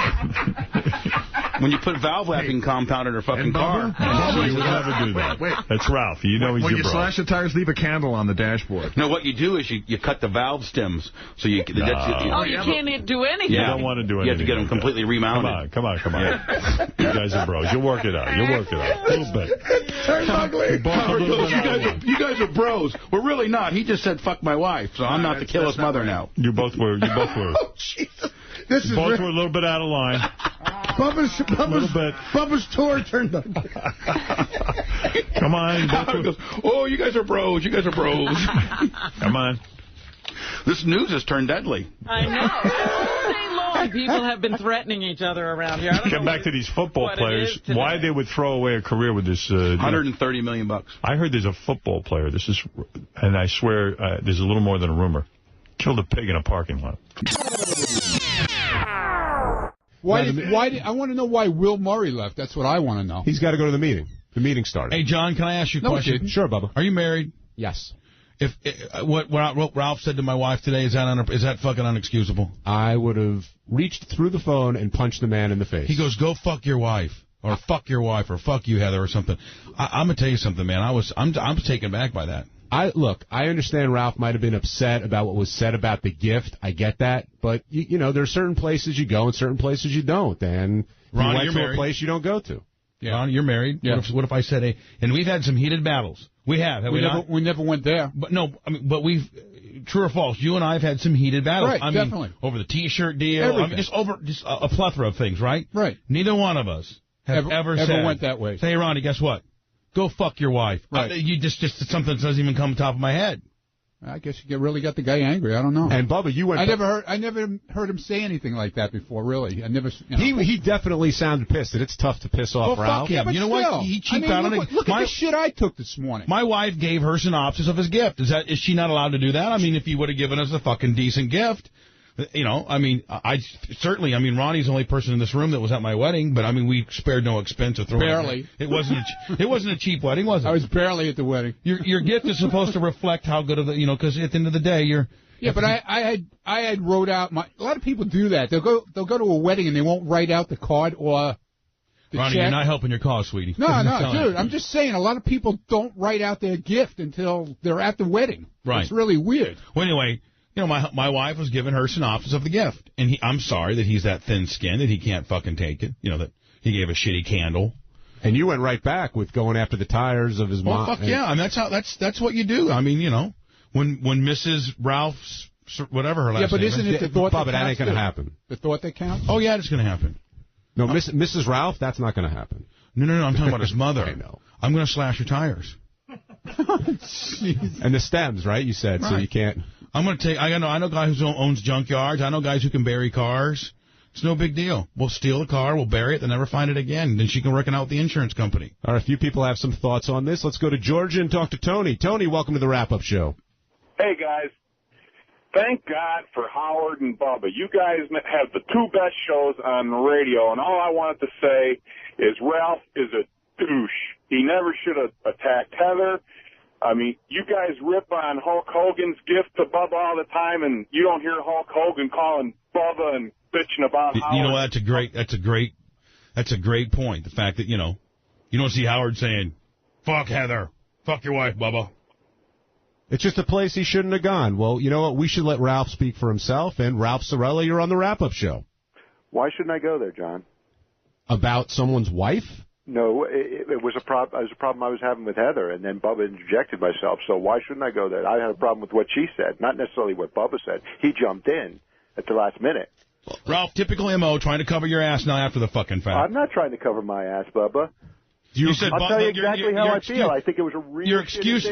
When you put valve wrapping compound in her fucking car. You would never do that. Wait. That's Ralph. You know he's when your you bro. slash the tires, leave a candle on the dashboard. No, what you do is you cut the valve stems. So you you can't do anything. You don't want to do anything. You have to get them completely remounted. Come on. Yeah. You guys are bros. You'll work it out. A little bit. You guys are bros. We're really not. He just said, fuck my wife, so I'm not to kill his mother now. You both were. Oh, Jesus. Both were a little bit out of line. Bubba's tour turned up. Come on. Howard goes, oh, you guys are bros. You guys are bros. Come on. This news has turned deadly. I know. All day long, people have been threatening each other around here. I don't Come know back to these football players. Why they would throw away a career with this? $130 million. I heard there's a football player. This is, and I swear there's a little more than a rumor. Killed a pig in a parking lot. I want to know why Will Murray left. That's what I want to know. He's got to go to the meeting. The meeting started. Hey, John, can I ask you a question? Sure, Bubba. Are you married? Yes. If what Ralph said to my wife today, is that fucking unexcusable? I would have reached through the phone and punched the man in the face. He goes, go fuck your wife, or fuck your wife, or fuck you, Heather, or something. I'm gonna tell you something, man. I'm taken back by that. Look, I understand Ralph might have been upset about what was said about the gift. I get that, but you know, there's certain places you go and certain places you don't, and Ron, you went to a place you don't go to. Yeah. Ron, you're married. Yeah. What if I said, hey, and we've had some heated battles. We have we not? We never went there. But no, I mean, but we've, true or false, you and I have had some heated battles. Right, definitely. Over the T-shirt deal. I mean, just a plethora of things, right? Right. Neither one of us have ever said, went that way. Say, hey, Ronnie, guess what? Go fuck your wife. Right. You just something that doesn't even come to the top of my head. I guess you really got the guy angry. I don't know. And Bubba, you went. I never heard him say anything like that before. Really, I never. He definitely sounded pissed. And it's tough to piss off Ralph. Fuck him. You know what? He cheaped out on it. Look at the shit I took this morning. My wife gave her synopsis of his gift. Is she not allowed to do that? I mean, if he would have given us a fucking decent gift. You know, I mean, Ronnie's the only person in this room that was at my wedding, but I mean, we spared no expense of throwing. Barely. It wasn't a cheap wedding, was it? I was barely at the wedding. Your gift is supposed to reflect how good of the, you know, because at the end of the day, you're. Yeah, but I had wrote out a lot of people do that. They'll go to a wedding and they won't write out the card or the Ronnie, check. you're not helping your cause, sweetie. No, dude. I'm just saying, a lot of people don't write out their gift until they're at the wedding. Right. It's really weird. Well, anyway. You know, my wife was giving her synopsis of the gift, and I'm sorry that he's that thin-skinned that he can't fucking take it. You know, that he gave a shitty candle. And you went right back with going after the tires of his mom. Well, fuck yeah. I mean, that's what you do. I mean, you know, when Mrs. Ralph's, whatever her last name is. Yeah, but isn't it the thought that counts? That ain't going to happen. The thought that counts? Oh, yeah, it's going to happen. No, Mrs. Ralph, that's not going to happen. No, I'm talking about his mother. I know. I'm going to slash your tires. And the stems, right? You said, right. So you can't. I'm going to take. I know guys who owns junkyards. I know guys who can bury cars. It's no big deal. We'll steal a car, we'll bury it, they'll never find it again. Then she can work it out with the insurance company. All right, a few people have some thoughts on this. Let's go to Georgia and talk to Tony. Tony, welcome to the wrap-up show. Hey, guys. Thank God for Howard and Bubba. You guys have the two best shows on the radio, and all I wanted to say is Ralph is a douche. He never should have attacked Heather. I mean, you guys rip on Hulk Hogan's gift to Bubba all the time, and you don't hear Hulk Hogan calling Bubba and bitching about Howard. You know, that's a great point. The fact that, you don't see Howard saying, fuck Heather, fuck your wife, Bubba. It's just a place he shouldn't have gone. Well, you know what? We should let Ralph speak for himself. And Ralph Cirella, you're on the wrap-up show. Why shouldn't I go there, John? About someone's wife? No, it was a problem I was having with Heather, and then Bubba interjected myself. So why shouldn't I go there? I had a problem with what she said, not necessarily what Bubba said. He jumped in at the last minute. Ralph, typical MO, trying to cover your ass now after the fucking fact. I'm not trying to cover my ass, Bubba. I'll tell you exactly how I feel. I think it was a really your excuse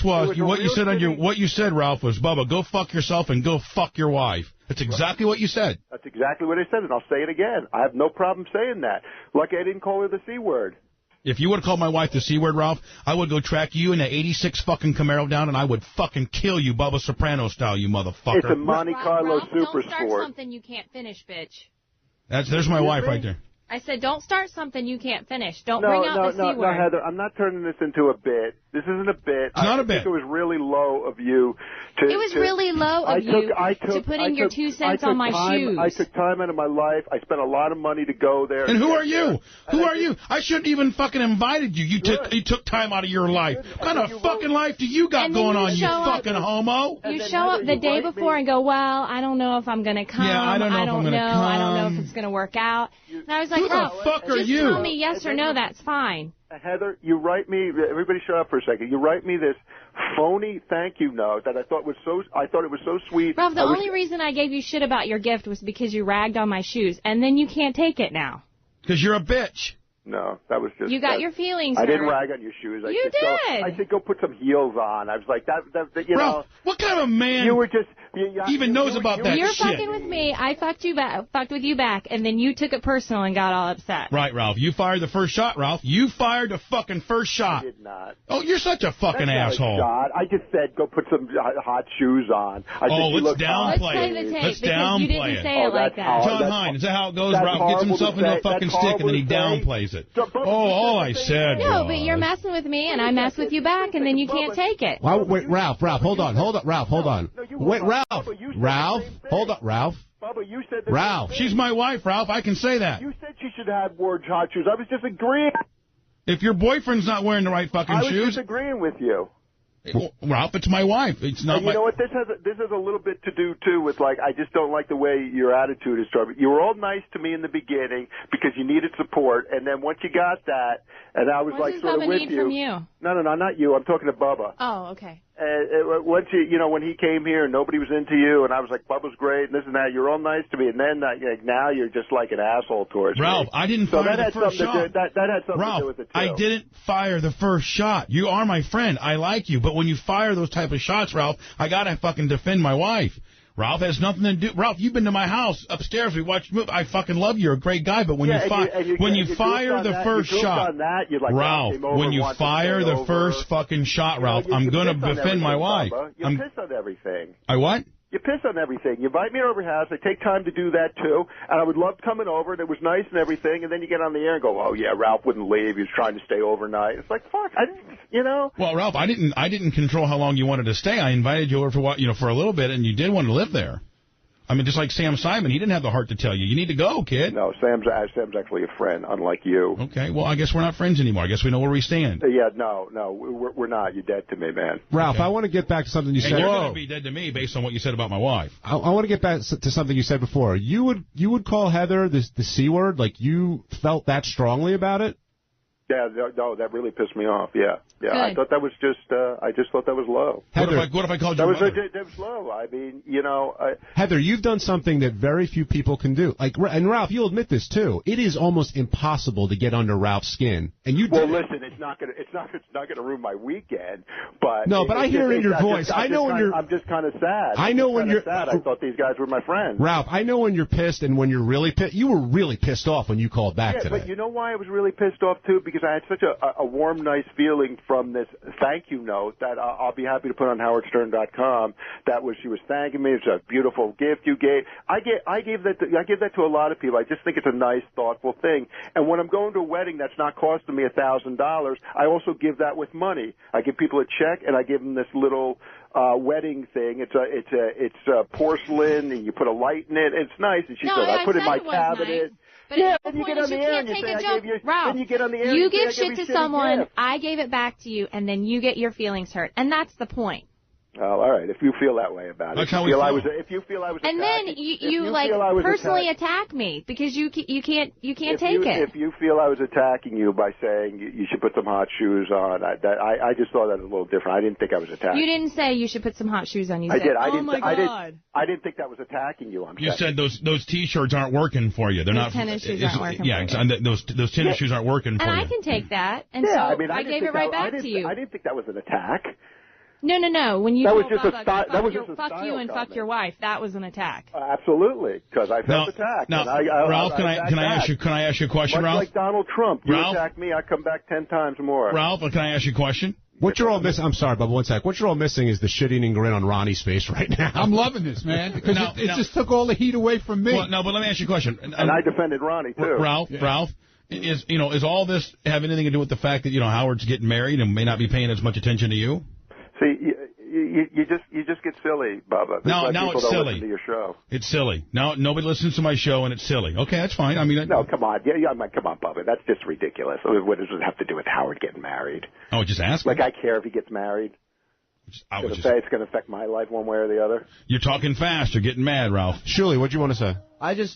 was what you said, Ralph, was Bubba, go fuck yourself and go fuck your wife. That's exactly what you said. That's exactly what I said, and I'll say it again. I have no problem saying that. Lucky I didn't call her the C word. If you would have called my wife the C word, Ralph, I would go track you in the 86 fucking Camaro down, and I would fucking kill you, Bubba Soprano style, you motherfucker. It's a Monte Carlo Super Sport. Don't start something you can't finish, bitch. There's my wife right there. I said, don't start something you can't finish. Don't bring out the C word. No, Heather, I'm not turning this into a bit. This isn't a bit. It's not a bit. I think it was really low of you to... It was really low of you to put in your 2 cents on my shoes. I took time out of my life. I spent a lot of money to go there. And who are you? Who are you? I shouldn't even fucking invited you. You took time out of your life. What kind of fucking life do you got going on, you fucking homo? You show up the day before and go, well, I don't know if I'm going to come. Yeah, I don't know if I'm going to come. I don't know if it's going to work out. And I was like, Ralph, just tell me yes or no, that's fine. Heather, you write me, everybody shut up for a second, you write me this phony thank you note that I thought it was so sweet. Ralph, the only reason I gave you shit about your gift was because you ragged on my shoes, and then you can't take it now. Because you're a bitch. No, that was just... You got your feelings hurt. I didn't rag on your shoes. You did. I said, go put some heels on. I was like, that you Ralph, know... what kind of a man you were just, even knows about that You're shit? You're fucking with me. I fucked with you back, and then you took it personal and got all upset. Right, Ralph. You fired the first shot, Ralph. You fired the fucking first shot. I did not. Oh, you're such a fucking That's asshole. Not a shot. I just said, go put some hot shoes on. Let's downplay it. Let's downplay it. Say it like that. John Hine, is that how it goes? Ralph gets himself into a fucking stick and then he downplays it. All I said No, but you're messing with me, and I mess with you back, and then you can't take it. Wait, Ralph, hold on, Ralph, hold on. Wait, Ralph, hold on, Ralph. Bubba, you said that. Ralph, she's my wife, Ralph. I can say that. You said she should have worn hot shoes. I was disagreeing. If your boyfriend's not wearing the right fucking shoes... I was disagreeing with you. Ralph, it's my wife. It's not. You know what? This has a little bit to do too with like I just don't like the way your attitude is toward me. You were all nice to me in the beginning because you needed support, and then once you got that, and I was what like sort of with you. From you. No, not you. I'm talking to Bubba. Oh, okay. Once when he came here and nobody was into you, and I was like, Bubba's great, and this and that. You're all nice to me, and then now you're just like an asshole towards Ralph, me. I didn't fire the first shot. That had something Ralph, to do with it too. I didn't fire the first shot. You are my friend. I like you, but when you fire those type of shots, Ralph, I gotta fucking defend my wife. Ralph has nothing to do. Ralph, you've been to my house upstairs. We watched movies. I fucking love you. You're a great guy. But when you fire the first shot, Ralph, when you fire the first fucking shot, Ralph, I'm gonna defend my wife. You piss on everything. I what? You piss on everything. You invite me over to your house. I take time to do that, too. And I would love coming over, and it was nice and everything. And then you get on the air and go, oh, yeah, Ralph wouldn't leave. He was trying to stay overnight. It's like, fuck, Well, Ralph, I didn't control how long you wanted to stay. I invited you over for a little bit, and you did want to live there. I mean, just like Sam Simon, he didn't have the heart to tell you. You need to go, kid. No, Sam's actually a friend, unlike you. Okay, well, I guess we're not friends anymore. I guess we know where we stand. Yeah, no, we're not. You're dead to me, man. Ralph, okay. I want to get back to something you said. You're going to be dead to me based on what you said about my wife. I want to get back to something you said before. You would call Heather the C word? Like, you felt that strongly about it? Yeah, no, that really pissed me off. Yeah. I thought that was just. I just thought that was low. Heather, what if I called you mother? That was low. I mean, Heather, you've done something that very few people can do. And Ralph, you'll admit this too. It is almost impossible to get under Ralph's skin. And you. Well, listen, it's not gonna ruin my weekend. But no, but I hear in your voice. I know when you're. I'm just kind of sad. I know when you're sad. I thought these guys were my friends. Ralph, I know when you're pissed and when you're really pissed. You were really pissed off when you called back today. But you know why I was really pissed off too? Because I had such a warm, nice feeling from this thank you note that I'll be happy to put on howardstern.com. She was thanking me. It's a beautiful gift you gave. I give that to a lot of people. I just think it's a nice, thoughtful thing. And when I'm going to a wedding that's not costing me $1,000, I also give that with money. I give people a check and I give them this little wedding thing. It's porcelain and you put a light in it. It's nice. And she said, I put it in my cabinet. Nice. But then you get on the air and you say, Ralph, then you get on the air you and give shit to someone, gift. I gave it back to you, and then you get your feelings hurt. And that's the point. Oh, all right. If you feel that way about it, if you feel I was, and then you like personally attack me because you can't take it. If you feel I was attacking you by saying you should put some hot shoes on, I just thought that was a little different. I didn't think I was attacking. You didn't say you should put some hot shoes on. You said, I didn't think that was attacking you. You said those T-shirts aren't working for you. They're not. Tennis shoes aren't working. Yeah, those tennis shoes aren't working for you. And I can take that, and so I gave it right back to you. I didn't think that was an attack. No. When you that told was just Bubba, a fuck you and fuck your wife, that was an attack. Absolutely, because I felt attacked. Now, Ralph, can I ask you a question, Ralph? Like Donald Trump, you attack me, I come back 10 times more. Ralph, can I ask you a question? What you're all missing, I'm sorry, Bubba, one sec. What you're all missing is the shit-eating grin on Ronnie's face right now. I'm loving this, man, because it just took all the heat away from me. Well, but let me ask you a question. And I defended Ronnie, too. Ralph, is all this have anything to do with the fact that, Howard's getting married and may not be paying as much attention to you? See, you just get silly, Bubba. Now it's silly. Listen to your show. It's silly. Now nobody listens to my show, and it's silly. Okay, that's fine. I mean, no, come on, come on, Bubba. That's just ridiculous. What does it have to do with Howard getting married? Oh, just ask. Like I care if he gets married. It's going to affect my life one way or the other. You're talking fast. You're getting mad, Ralph. Shuley, what do you want to say?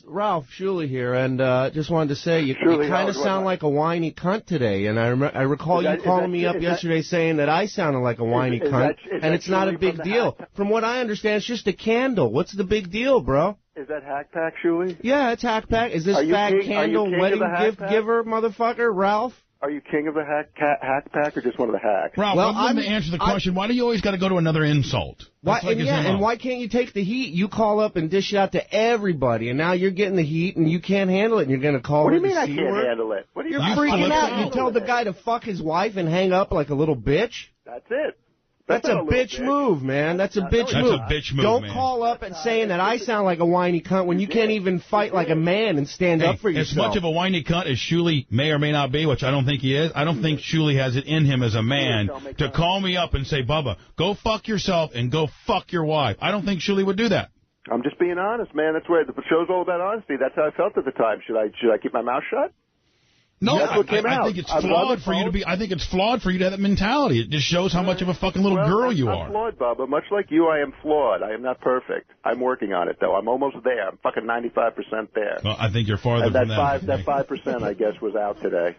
Ralph, Shuley here, and just wanted to say you kind of sound like a whiny cunt today, and I recall you calling me up yesterday saying that I sounded like a whiny cunt, and it's not a big deal. From what I understand, it's just a candle. What's the big deal, bro? Is that Hack Pack, Shuli? Yeah, it's Hack Pack. Is this fat candle wedding gift giver, motherfucker, Ralph? Are you king of the Hack Pack or just one of the hacks? Ralph, I'm going to answer the question. Why do you always got to go to another insult? Why, and why can't you take the heat? You call up and dish it out to everybody, and now you're getting the heat, and you can't handle it, and you're going to call What do her you mean the I C can't word? handle it? What are you freaking out. You tell the guy to fuck his wife and hang up like a little bitch? That's it. That's a bitch move, man. That's a bitch move. That's a bitch move, Don't man. call up and saying that I sound like a whiny cunt when you can't even fight like a man and stand up for yourself. As much of a whiny cunt as Shuli may or may not be, which I don't think he is, I don't think Shuli has it in him as a man to call me up and say, Bubba, go fuck yourself and go fuck your wife. I don't think Shuli would do that. I'm just being honest, man. That's where the show's all about honesty. That's how I felt at the time. Should I keep my mouth shut? No, That's what came I out. think it's flawed for you to be. I think it's flawed for you to have that mentality. It just shows how much of a fucking little girl you are. I'm flawed, Bubba. Much like you, I am flawed. I am not perfect. I'm working on it, though. I'm almost there. I'm fucking 95% there. Well, I think you're farther and from that. That 5%, I guess, was out today.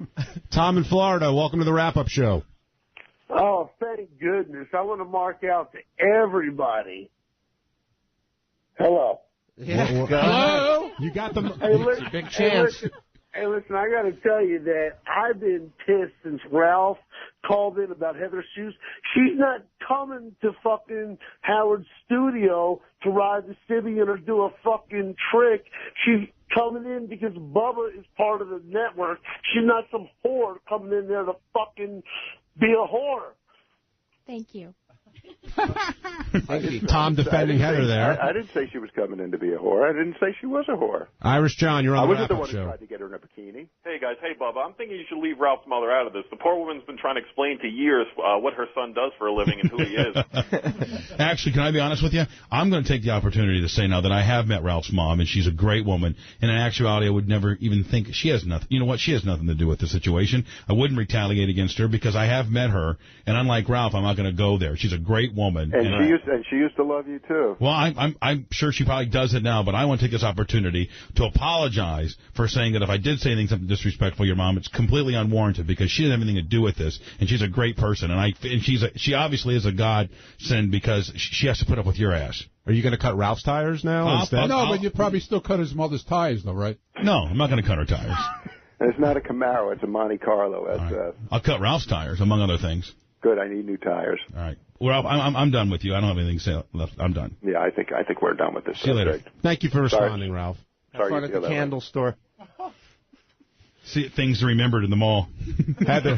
Tom in Florida, welcome to the wrap-up show. Oh, thank goodness. I want to mark out to everybody. Hello. Yeah. Hello? You got the big chance. Hey, listen, I got to tell you that I've been pissed since Ralph called in about Heather's shoes. She's not coming to fucking Howard's studio to ride the Sibian or do a fucking trick. She's coming in because Bubba is part of the network. She's not some whore coming in there to fucking be a whore. Thank you. Tom defending Heather there. I didn't say she was coming in to be a whore. I didn't say she was a whore. Irish John, you're on the wrap-up show. I show. wasn't the one who tried to get her in a bikini. Hey, guys. Hey, Bubba. I'm thinking you should leave Ralph's mother out of this. The poor woman's been trying to explain to years what her son does for a living and who he is. Actually, can I be honest with you? I'm going to take the opportunity to say now that I have met Ralph's mom, and she's a great woman. And in actuality, I would never even think she has nothing. You know what? She has nothing to do with the situation. I wouldn't retaliate against her because I have met her, and unlike Ralph, I'm not going to go there. She's a great woman. And she used to love you, too. Well, I'm sure she probably does it now, but I want to take this opportunity to apologize for saying that if I did say something disrespectful to your mom, it's completely unwarranted because she didn't have anything to do with this, and she's a great person, and she obviously is a godsend because she has to put up with your ass. Are you going to cut Ralph's tires now instead? No, but you probably still cut his mother's tires, though, right? No, I'm not going to cut her tires. It's not a Camaro. It's a Monte Carlo. That's, I'll cut Ralph's tires, among other things. Good. I need new tires. All right. Well, I'm done with you. I don't have anything to say left. I'm done. Yeah, I think we're done with this. See you later. Thank you for responding, Ralph. Sorry Fun at the candle store. See things to remembered in the mall. Heather.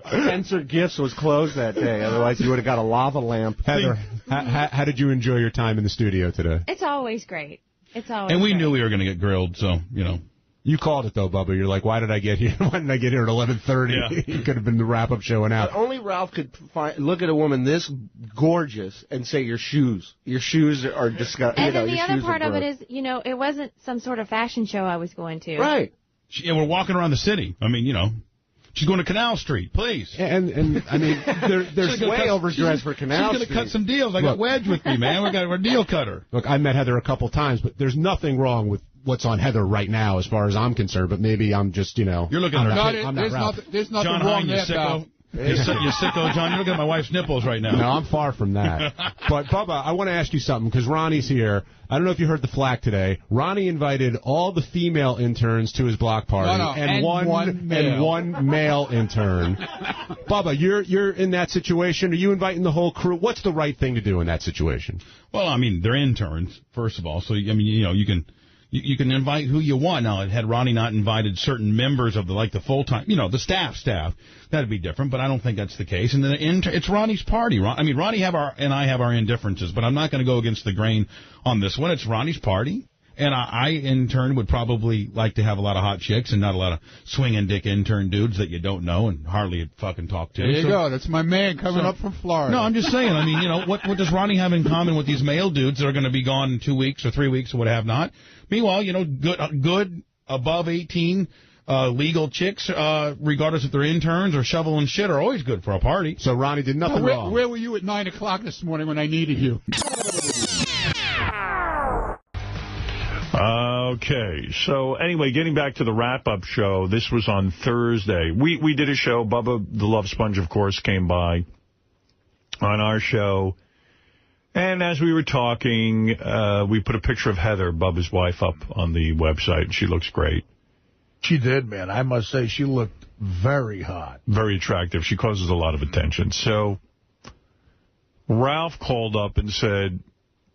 Spencer Gifts was closed that day. Otherwise, you would have got a lava lamp. Heather, how did you enjoy your time in the studio today? It's always great. It's always And we great. knew we were going to get grilled, so, you know. You called it, though, Bubba. You're like, why did I get here? Why didn't I get here at 11:30? Yeah. It could have been the wrap-up show and out. But only Ralph could look at a woman this gorgeous and say, your shoes are disgusting. And then the other part of it is, it wasn't some sort of fashion show I was going to. Right. Yeah, we're walking around the city. I mean, she's going to Canal Street, please. And I mean, there's way overdressed for Canal Street. She's going to cut some deals. I got Wedge with me, man. We're a deal cutter. Look, I met Heather a couple times, but there's nothing wrong with what's on Heather right now as far as I'm concerned, but maybe I'm just, You're looking at her. There's nothing John wrong Hine, there, pal. You sicko, John. You're looking at my wife's nipples right now. No, I'm far from that. But, Bubba, I want to ask you something, because Ronnie's here. I don't know if you heard the flack today. Ronnie invited all the female interns to his block party, and one male intern. Bubba, you're in that situation. Are you inviting the whole crew? What's the right thing to do in that situation? Well, I mean, they're interns, first of all. So, I mean, you can... You can invite who you want. Now, had Ronnie not invited certain members of the full-time, the staff, that'd be different, but I don't think that's the case. And then it's Ronnie's party. Ronnie and I have our indifferences, but I'm not going to go against the grain on this one. It's Ronnie's party. And I, in turn, would probably like to have a lot of hot chicks and not a lot of swinging dick intern dudes that you don't know and hardly fucking talk to. There you go. That's my man coming up from Florida. No, I'm just saying. I mean, what does Ronnie have in common with these male dudes that are going to be gone in 2 weeks or 3 weeks or what have not? Meanwhile, good above 18 legal chicks, regardless if they're interns or shoveling shit, are always good for a party. So Ronnie did nothing wrong. Where were you at 9 o'clock this morning when I needed you? Okay, so anyway, getting back to the wrap-up show, this was on Thursday. We did a show. Bubba the Love Sponge, of course, came by on our show. And as we were talking, we put a picture of Heather, Bubba's wife, up on the website, and she looks great. She did, man. I must say, she looked very hot. Very attractive. She causes a lot of attention. So Ralph called up and said,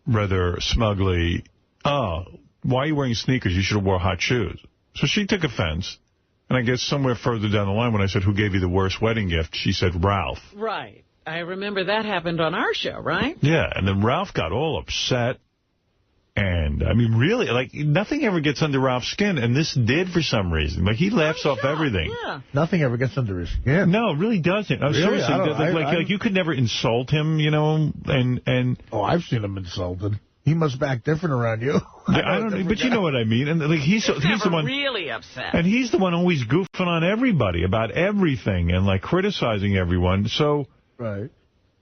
rather smugly, oh, why are you wearing sneakers? You should have wore hot shoes. So she took offense. And I guess somewhere further down the line, when I said, who gave you the worst wedding gift, she said, Ralph. Right. I remember that happened on our show, right? Yeah, and then Ralph got all upset. And, I mean, really, like, nothing ever gets under Ralph's skin, and this did for some reason. Like, he laughs off everything. Yeah. Nothing ever gets under his skin. No, it really doesn't. Really? Seriously, like, you could never insult him, you know, and... Oh, I've seen him insulted. He must back different around you. I don't know, but you know what I mean. And like he's the one really upset. And he's the one always goofing on everybody about everything and like criticizing everyone. So right.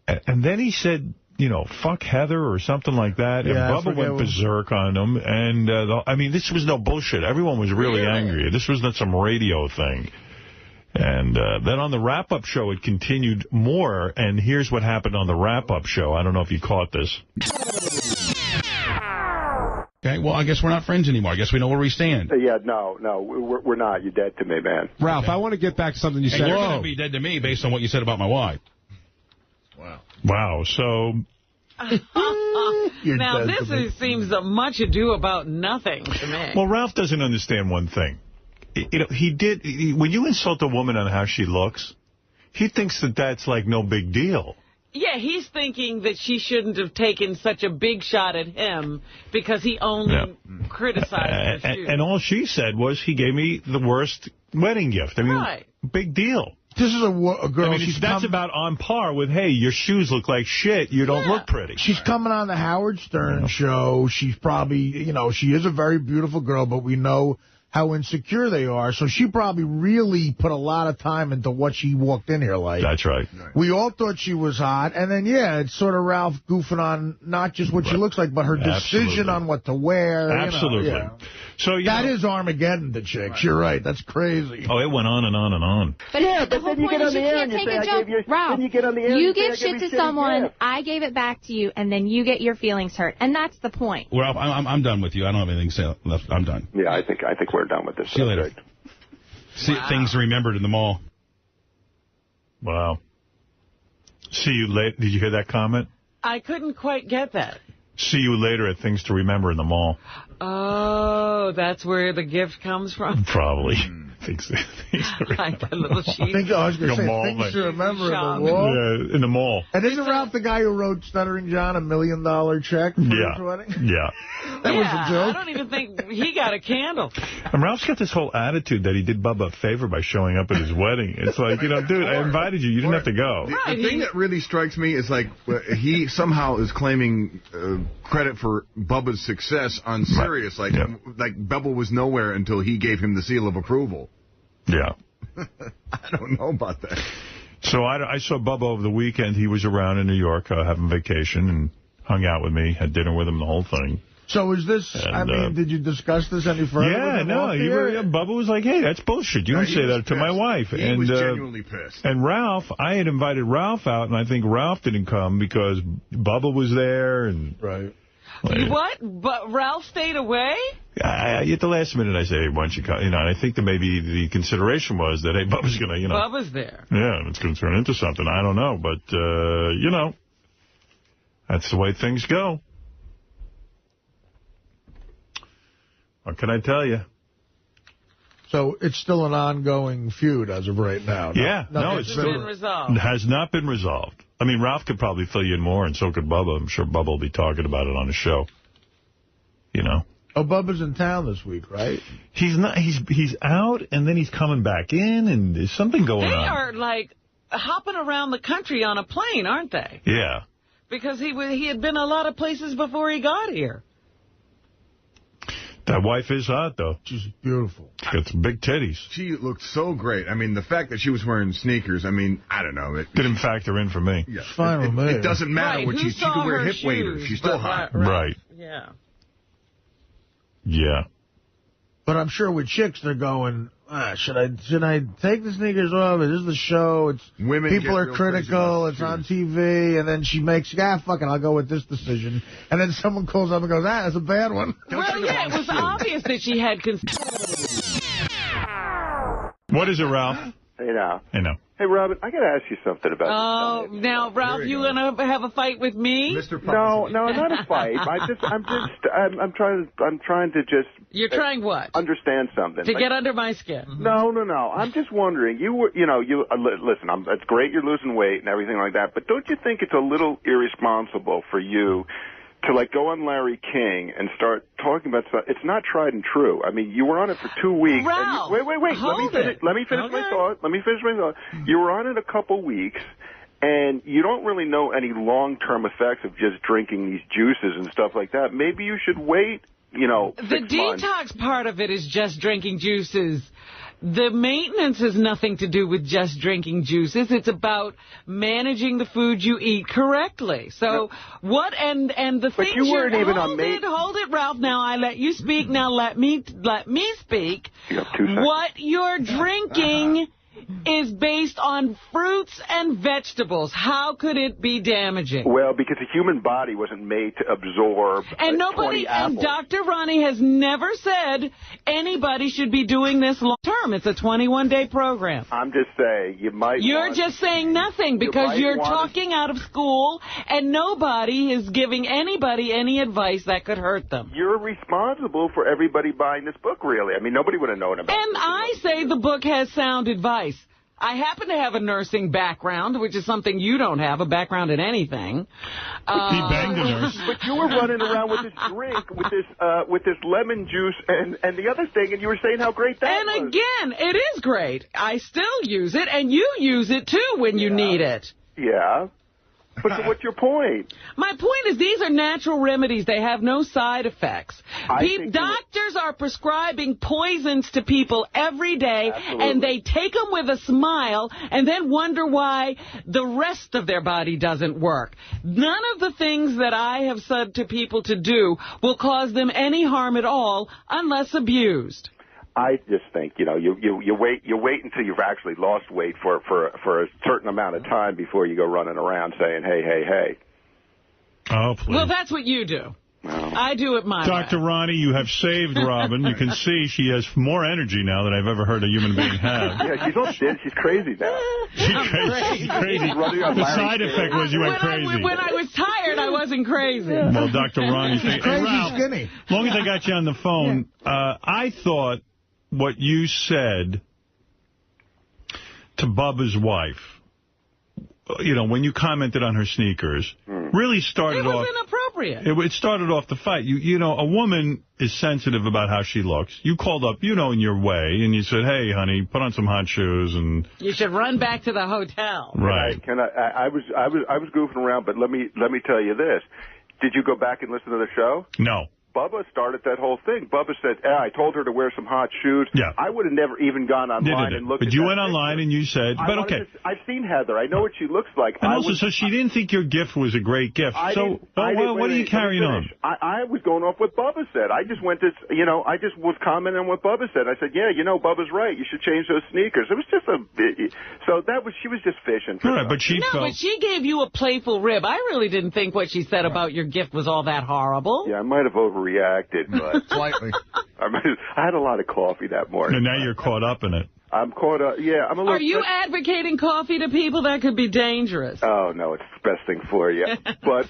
And then he said, you know, fuck Heather or something like that. Yeah, and Bubba went berserk on him. And I mean, this was no bullshit. Everyone was really angry. This was not some radio thing. And then on the wrap-up show, it continued more. And here's what happened on the wrap-up show. I don't know if you caught this. Okay, well, I guess we're not friends anymore. I guess we know where we stand. Yeah, no, we're not. You're dead to me, man. Ralph, I want to get back to something you said. You're going to be dead to me based on what you said about my wife. Wow, so... Now, this seems much ado about nothing to me. Well, Ralph doesn't understand one thing. You know, when you insult a woman on how she looks, he thinks that that's like no big deal. Yeah, he's thinking that she shouldn't have taken such a big shot at him because he only criticized her shoes. And all she said was, he gave me the worst wedding gift. I mean, big deal. This is a girl. I mean, that's about on par with, hey, your shoes look like shit. You don't look pretty. She's coming on the Howard Stern show. She's probably, you know, she is a very beautiful girl, but we know how insecure they are. So she probably really put a lot of time into what she walked in here like. That's right. We all thought she was hot. And then, yeah, it's sort of Ralph goofing on not just what she looks like, but her decision on what to wear. Absolutely. You know, So that is Armageddon, the chicks. You're right. That's crazy. Oh, it went on and on and on. But the whole point is you can't take a joke. Ralph, you give shit to someone, I gave it back to you, and then you get your feelings hurt. And that's the point. Ralph, I'm done with you. I don't have anything to say left. I'm done. Yeah, I think we're done with this. See you later. See things remembered in the mall. Wow. See you later. Did you hear that comment? I couldn't quite get that. See you later at Things to Remember in the Mall. Oh, that's where the gift comes from? Probably. Things to like a little sheet. I was going to say, Things to Remember in the Mall? Yeah, in the mall. And isn't Ralph the guy who wrote Stuttering John $1 million check for his wedding? Yeah. That was a joke? I don't even think he got a candle. And Ralph's got this whole attitude that he did Bubba a favor by showing up at his wedding. It's like, you know, dude, I invited you. You didn't have to go. The thing that really strikes me is, like, he somehow is claiming credit for Bubba's success on Sirius. Like Bubba was nowhere until he gave him the seal of approval. Yeah. I don't know about that. So I saw Bubba over the weekend. He was around in New York having vacation and hung out with me, had dinner with him, the whole thing. So is this, I mean, did you discuss this any further? Yeah, no. Bubba was like, hey, that's bullshit. You don't say that to my wife. He was genuinely pissed. And Ralph, I had invited Ralph out, and I think Ralph didn't come because Bubba was there. And right. What? But Ralph stayed away? At the last minute, I say, hey, why don't you come? You know, and I think that maybe the consideration was that, hey, Bubba's going to, you know. Bubba's there. Yeah, and it's going to turn into something. I don't know. But, you know, that's the way things go. What can I tell you? So it's still an ongoing feud as of right now. It's been resolved. It has not been resolved. I mean, Ralph could probably fill you in more, and so could Bubba. I'm sure Bubba will be talking about it on his show. You know. Oh, Bubba's in town this week, right? He's not. He's out, and then he's coming back in, and there's something going on. They are, like, hopping around the country on a plane, aren't they? Yeah. Because he had been a lot of places before he got here. That wife is hot, though. She's beautiful. She's got some big titties. She looked so great. I mean, the fact that she was wearing sneakers, I mean, I don't know. It didn't factor in for me. Yeah, it's fine with me. It doesn't matter what she could wear hip waders. She's still hot. Right. Yeah. Yeah. But I'm sure with chicks, they're going, should I take the sneakers off? Is this the show? It's people are critical. It's on TV, and then she makes, fuck it, I'll go with this decision. And then someone calls up and goes, that's a bad one. Well, yeah, it was obvious that she had. What is it, Ralph? Hey now. Hey now. Hey, Robin, I got to ask you something about this. Oh, now, Ralph, you going to have a fight with me? No, not a fight. I'm trying to just... You're trying what? Understand something. To get under my skin. No. I'm just wondering. Listen, it's great you're losing weight and everything like that, but don't you think it's a little irresponsible for you to, go on Larry King and start talking about stuff? It's not tried and true. I mean, you were on it for 2 weeks. Ralph, wait. Let me finish my thought. You were on it a couple weeks, and you don't really know any long-term effects of just drinking these juices and stuff like that. Maybe you should wait, The 6 months. detox part of it is just drinking juices. The maintenance has nothing to do with just drinking juices. It's about managing the food you eat correctly. So what and the but things you weren't even on hold it, Ralph. Now I let you speak. Now let me speak. You have 2 seconds. What you're drinking is based on fruits and vegetables. How could it be damaging? Well, because the human body wasn't made to absorb and nobody, and Dr. Ronnie has never said anybody should be doing this long term. It's a 21-day program. I'm just saying, You're just saying nothing because you're talking out of school, and nobody is giving anybody any advice that could hurt them. You're responsible for everybody buying this book, really. I mean, nobody would have known about it. And I say the book has sound advice. I happen to have a nursing background, which is something you don't have, a background in anything. He banged a nurse. But you were running around with this drink, with this lemon juice and the other thing, and you were saying how great that was. And again, it is great. I still use it, and you use it, too, when you need it. Yeah. But what's your point? My point is these are natural remedies. They have no side effects. Doctors are prescribing poisons to people every day, and they take them with a smile and then wonder why the rest of their body doesn't work. None of the things that I have said to people to do will cause them any harm at all unless abused. I just think, you wait until you've actually lost weight for a certain amount of time before you go running around saying, hey. Oh, please. Well, that's what you do. I do it my way. Dr. Ronnie, you have saved Robin. You can see she has more energy now than I've ever heard a human being have. Yeah, she's all dead. She's crazy now. She's crazy. The side effect was you went crazy. When I was tired, I wasn't crazy. Well, Dr. Ronnie, she's crazy skinny. As long as I got you on the phone, I thought what you said to Bubba's wife, when you commented on her sneakers, really started off... It was inappropriate. It started off the fight. A woman is sensitive about how she looks. You called up, in your way, and you said, hey, honey, put on some hot shoes. And you should run back to the hotel. Right. I was goofing around, but let me tell you this. Did you go back and listen to the show? No. Bubba started that whole thing. Bubba said, I told her to wear some hot shoes. Yeah. I would have never even gone online and looked at that. But you went online and you said, I've seen Heather. I know what she looks like. And also, so she didn't think your gift was a great gift. What are you carrying on? I was going off what Bubba said. I just went to, I just was commenting on what Bubba said. I said, Bubba's right. You should change those sneakers. It was just she was just fishing. But she gave you a playful rib. I really didn't think what she said about your gift was all that horrible. Yeah, I might have overreacted, but slightly. I had a lot of coffee that morning. And now you're caught up in it. I'm caught up. Yeah, I'm a little. Are you advocating coffee to people? That could be dangerous. Oh no, it's the best thing for you. But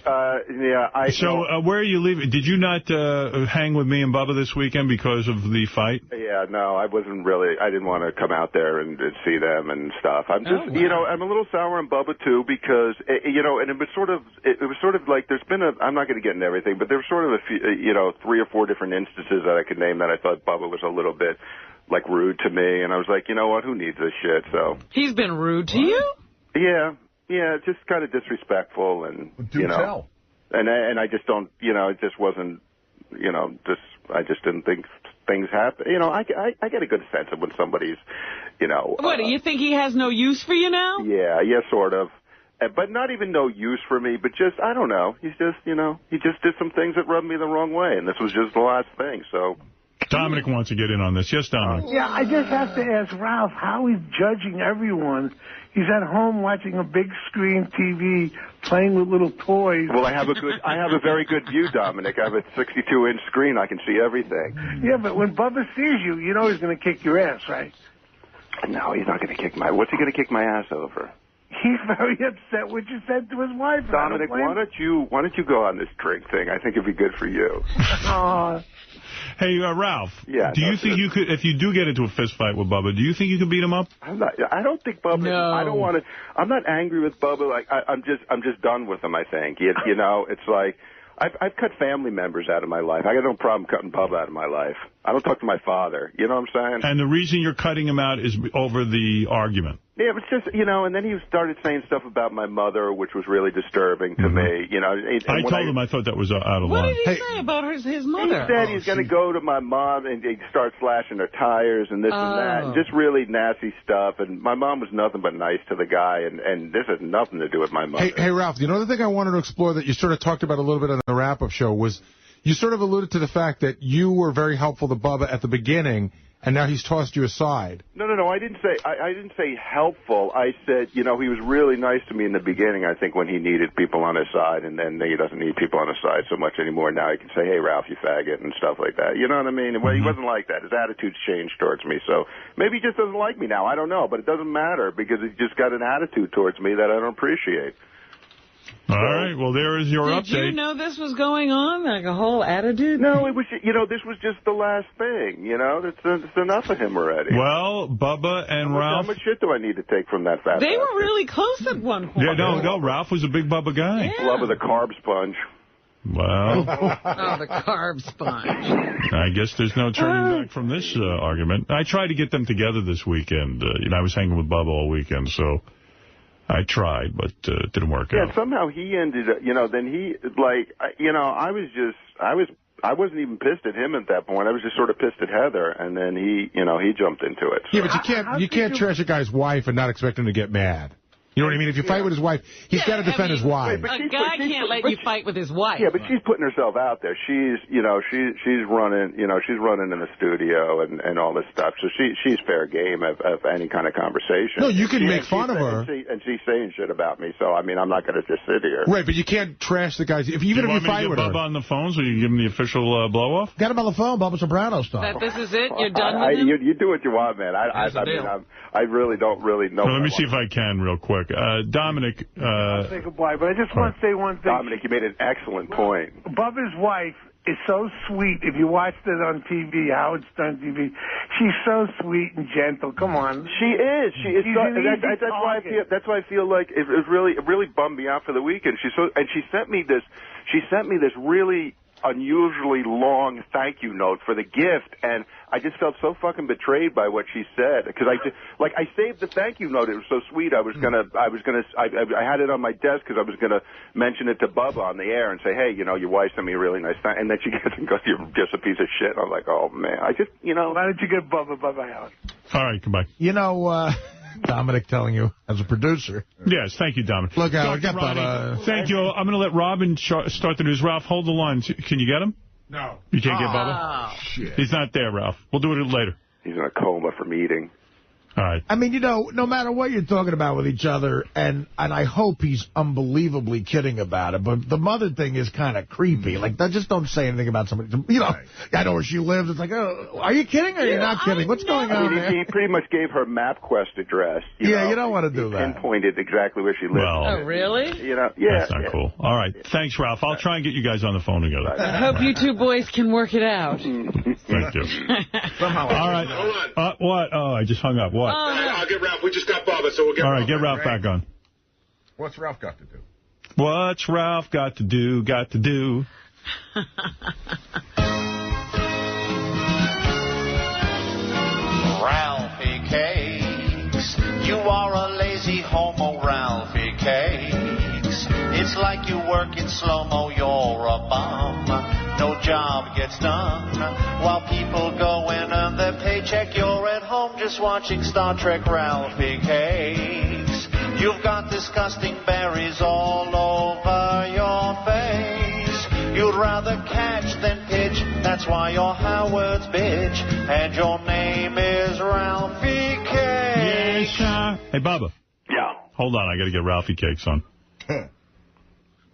So where are you leaving? Did you not hang with me and Bubba this weekend because of the fight? Yeah, no, I wasn't really. I didn't want to come out there and see them and stuff. I'm just, I'm a little sour on Bubba too because and it was sort of like there's been I'm not going to get into everything, but there were sort of a few, 3 or 4 different instances that I could name that I thought Bubba was a little bit rude to me, and I was like, you know what, who needs this shit? So he's been rude to you? Yeah, just kind of disrespectful, and tell. And I just don't, it just wasn't, I just didn't think things happen. I get a good sense of when somebody's, What, do you think he has no use for you now? Yeah, sort of. But not even no use for me, but just, I don't know. He's just, he just did some things that rubbed me the wrong way, and this was just the last thing, so... Dominic wants to get in on this. Yes, Dominic. Yeah, I just have to ask Ralph how he's judging everyone. He's at home watching a big screen TV, playing with little toys. Well, I have a very good view, Dominic. I have a 62-inch screen. I can see everything. Yeah, but when Bubba sees you, you know he's going to kick your ass, right? No, he's not going to kick my... What's he going to kick my ass over? He's very upset what you said to his wife. Dominic, why don't you go on this drink thing? I think it'd be good for you. Hey, Ralph. Yeah. Do you think you could, if you do get into a fist fight with Bubba, do you think you could beat him up? I don't think Bubba. No. I don't want to. I'm not angry with Bubba. Like I'm just done with him. I think. You know, it's like I've cut family members out of my life. I got no problem cutting Bubba out of my life. I don't talk to my father. You know what I'm saying? And the reason you're cutting him out is over the argument. Yeah, it was just, you know, and then he started saying stuff about my mother, which was really disturbing to me. You know, I told him I thought that was out of line. What did he say about his mother? He said he's going to go to my mom and he'd start slashing her tires and this and that, and just really nasty stuff. And my mom was nothing but nice to the guy, and this has nothing to do with my mother. Hey, Ralph, you know the thing I wanted to explore that you sort of talked about a little bit on the wrap-up show was you sort of alluded to the fact that you were very helpful to Bubba at the beginning, and now he's tossed you aside. No, I didn't say helpful. I said, you know, he was really nice to me in the beginning, I think, when he needed people on his side, and then he doesn't need people on his side so much anymore. Now he can say, hey, Ralph, you faggot, and stuff like that. You know what I mean? Well, he wasn't like that. His attitude's changed towards me, so maybe he just doesn't like me now. I don't know, but it doesn't matter because he's just got an attitude towards me that I don't appreciate. All right, well, there is your update. Did you know this was going on, like a whole attitude? No, it was, you know, this was just the last thing, you know? It's enough of him already. Well, Bubba and Ralph... How much shit do I need to take from that fat They bastard? were really close at one point. Yeah, no, Ralph was a big Bubba guy. Yeah. Love of the carb sponge. Well... the carb sponge. I guess there's no turning back from this argument. I tried to get them together this weekend. You know, I was hanging with Bubba all weekend, so... I tried, but it didn't work out. Yeah, somehow he ended up, you know, then he, like, you know, I wasn't even pissed at him at that point. I was just sort of pissed at Heather, and then he, you know, he jumped into it. So. Yeah, but you can't trash a guy's wife and not expect him to get mad. You know what I mean? If you fight with his wife, he's got to defend his wife. A guy can't let you fight with his wife. Yeah, but she's putting herself out there. She's, you know, she's running, you know, she's running in the studio and all this stuff. So she's fair game of any kind of conversation. No, you can make fun of her. And she's saying shit about me. So, I mean, I'm not going to just sit here. Right, but you can't trash the guys. Even if you fight with her. Bubba on the phone so you give him the official blow-off? Get him on the phone, Bubba Soprano style. That this is it? You're done with him? You do what you want, man. I really don't really know. Let me see if I can real quick. Dominic. I'll say goodbye, but I just want to say one thing. Dominic, you made an excellent point. Bubba's wife is so sweet. If you watched it on TV, Howard Stern TV, she's so sweet and gentle. Come on. She is. She is. That's why I feel like it really bummed me out for the weekend. She sent me this really unusually long thank you note for the gift, and I just felt so fucking betrayed by what she said because I saved the thank you note. It was so sweet. I had it on my desk because I was gonna mention it to Bubba on the air and say, hey, you know, your wife sent me a really nice thank, and then she gets and goes, you're just a piece of shit. I'm like, oh man, why don't you get Bubba Howard? All right, goodbye. You know, Dominic telling you as a producer. Yes, thank you, Dominic. Look, get Bubba. Thank you. I'm going to let Robin start the news. Ralph, hold the line. Can you get him? No. You can't get Bubba? Shit. He's not there, Ralph. We'll do it later. He's in a coma from eating. All right. I mean, you know, no matter what you're talking about with each other, and I hope he's unbelievably kidding about it, but the mother thing is kind of creepy. Like, just don't say anything about somebody. You know, I know where she lives. It's like, oh, are you kidding or are you not kidding? What's going on there? He pretty much gave her MapQuest address. You don't want to do that. Pinpointed exactly where she lives. Well, oh, really? You know, yeah. That's not cool. All right. Thanks, Ralph. I'll try and get you guys on the phone together. I hope you two boys can work it out. Thank you. Somehow. All right. Hold on. What? Oh, I just hung up. What? I'll get Ralph. We just got Bubba, so we'll get All right, Ralph. get Ralph back on. What's Ralph got to do? What's Ralph got to do? Ralphie Cakes, you are a lazy homo, Ralphie Cakes. It's like you work in slow-mo, you're a bum. No job gets done while people go and earn their paycheck. You're at home just watching Star Trek, Ralphie Cakes. You've got disgusting berries all over your face. You'd rather catch than pitch, that's That's why you're Howard's bitch, and your name is Ralphie Cakes. Yes, sir. Hey, Bubba. Yeah. Hold on, I got to get Ralphie Cakes on.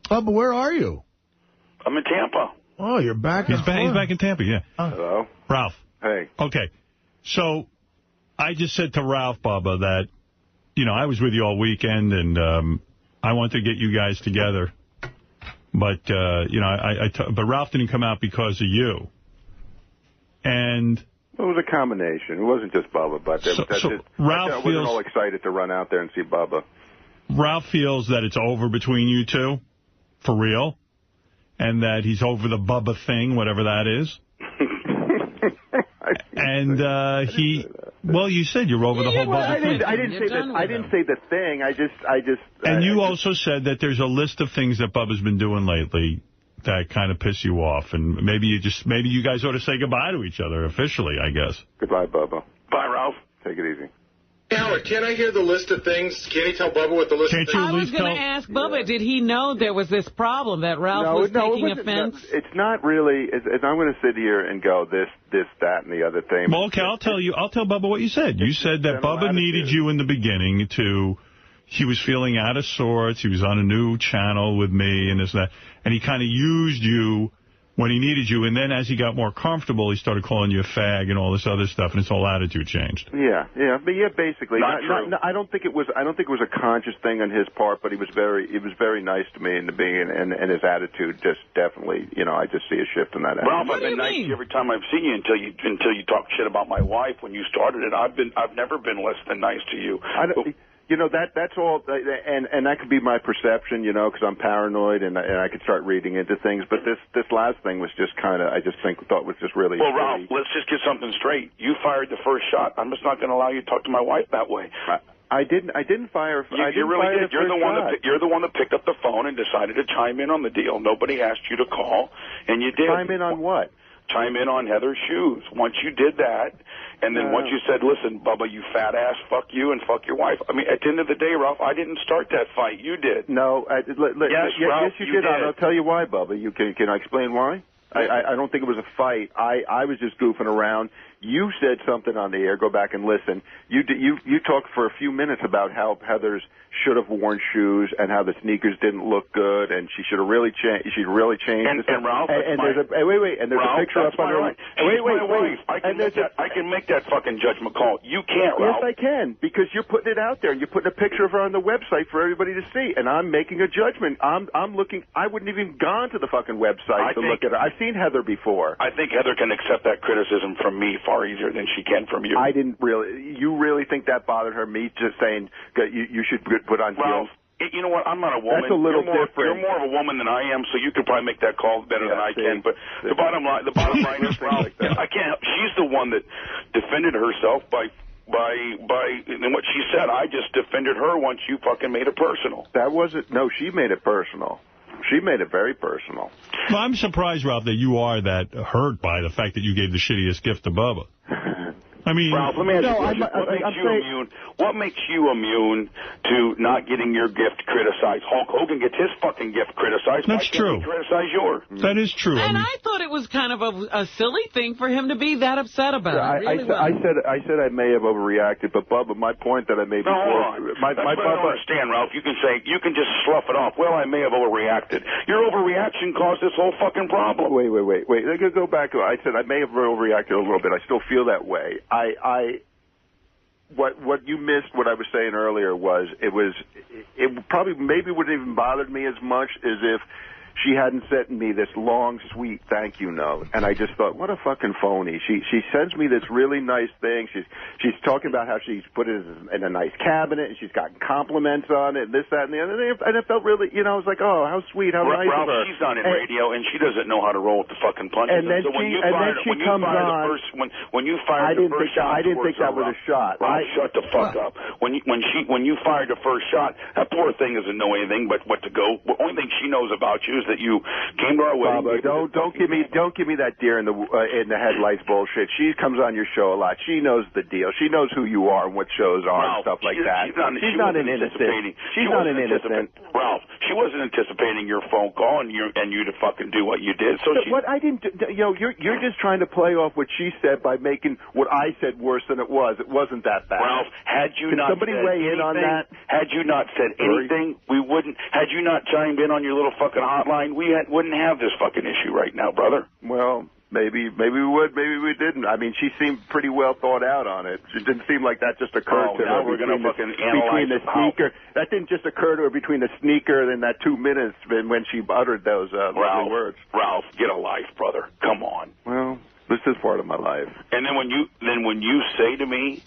Bubba, where are you? I'm in Tampa. Oh, you're back. He's back in Tampa, yeah. Hello. Ralph. Hey. Okay. So I just said to Ralph, Bubba, that, you know, I was with you all weekend, and I wanted to get you guys together. But, you know, but Ralph didn't come out because of you. And it was a combination. It wasn't just Bubba, but Ralph I wasn't all excited to run out there and see Bubba. Ralph feels that it's over between you two, for real, and that he's over the Bubba thing, whatever that is. And well, you said you're over the whole Bubba thing. I didn't say the thing. I just. And you also said that there's a list of things that Bubba's been doing lately that kind of piss you off, and maybe you guys ought to say goodbye to each other officially, I guess. Goodbye, Bubba. Bye, Ralph. Take it easy. Howard, can I hear the list of things? Can you tell Bubba what the list of things? I was going to ask Bubba, did he know there was this problem that Ralph was taking offense? No, it's not really. I'm going to sit here and go this, that, and the other thing. Well, okay, I'll tell Bubba what you said. You said that Bubba needed you in the beginning he was feeling out of sorts. He was on a new channel with me and this and that. And he kind of used you when he needed you. And then as he got more comfortable, he started calling you a fag and all this other stuff. And his whole attitude changed. Yeah. But basically. I don't think it was a conscious thing on his part, but he was very nice to me in the beginning. And his attitude just definitely, you know, I just see a shift in that attitude. Ralph, I've been nice to you every time I've seen you until you talk shit about my wife when you started it. I've never been less than nice to you. You know, that's all, and that could be my perception, you know, because I'm paranoid and I could start reading into things. But this last thing was just kind of, thought was just really. Well, Ralph, let's just get something straight. You fired the first shot. I'm just not going to allow you to talk to my wife that way. I didn't fire. You really did. You're the one that picked up the phone and decided to chime in on the deal. Nobody asked you to call, and you did. Chime in on what? Chime in on Heather's shoes. Once you did that, and then once you said, listen, Bubba, you fat ass, fuck you and fuck your wife. I mean, at the end of the day, Ralph, I didn't start that fight. You did. No. Ralph, yes, you did. I'll tell you why, Bubba. Can I explain why? I don't think it was a fight. I was just goofing around. You said something on the air. Go back and listen. You talked for a few minutes about how Heather's should have worn shoes and how the sneakers didn't look good and she should have really changed. She really changed. And Ralph, and there's a picture up on her. Wait. I can make that fucking judgment call. You can't, Ralph. Yes, I can, because you're putting it out there and you're putting a picture of her on the website for everybody to see. And I'm making a judgment. I'm looking. I wouldn't even gone to the fucking website to look at her. I've seen Heather before. I think Heather can accept that criticism from me far easier than she can from you. I didn't really. You really think that bothered her? Me just saying you should put on heels? You know what? I'm not a woman. That's a little different. You're more of a woman than I am, so you could probably make that call better than I can. But the bottom line is, Ralph, I can't. She's the one that defended herself by and what she said. I just defended her once you fucking made it personal. That wasn't. No, she made it personal. She made it very personal. Well, I'm surprised, Ralph, that you are that hurt by the fact that you gave the shittiest gift to Bubba. I mean, Ralph, let me ask you a question. What makes you immune to not getting your gift criticized? Hulk Hogan gets his fucking gift criticized. That's true. Why can't he criticize yours? That is true. And I thought it was kind of a silly thing for him to be that upset about it. I said I may have overreacted, but Bubba, my point that I made before. Hold on. I don't understand, Ralph. You can just slough it off. Well, I may have overreacted. Your overreaction caused this whole fucking problem. Wait. Let me go back. I said I may have overreacted a little bit. I still feel that way. What you missed, what I was saying earlier, was it probably maybe wouldn't even bothered me as much as if she hadn't sent me this long, sweet thank you note. And I just thought, what a fucking phony. She sends me this really nice thing. She's talking about how she's put it in a nice cabinet, and she's gotten compliments on it, and this, that, and the other. And it felt really, I was like, oh, how sweet, how nice Ralph, of her. She's not in radio, and she doesn't know how to roll with the fucking punches. And then she comes on. When you fired the first shot, I didn't think that was a shot. Ralph, shut the fuck up. When you fired the first shot, that poor thing doesn't know anything but what to go. The only thing she knows about you is that you came to our wedding. Bubba, don't give me that deer in the headlights bullshit. She comes on your show a lot. She knows the deal. She knows who you are and what shows are and stuff like that. She's not an innocent. She's not an innocent. Ralph, she wasn't anticipating your phone call and you to fucking do what you did. So what I didn't, you're just trying to play off what she said by making what I said worse than it was. It wasn't that bad. Ralph, had you Can not somebody said weigh anything, in on that? Had you not said anything, we wouldn't. Had you not chimed in on your little fucking hotline, we wouldn't have this fucking issue right now, brother. Well, maybe we would, maybe we didn't. I mean, she seemed pretty well thought out on it. It didn't seem like that just occurred to her. We're going to fucking between the sneaker. That didn't just occur to her between the sneaker and that 2 minutes when she uttered those lovely words. Ralph, get a life, brother. Come on. Well, this is part of my life. And then when you say to me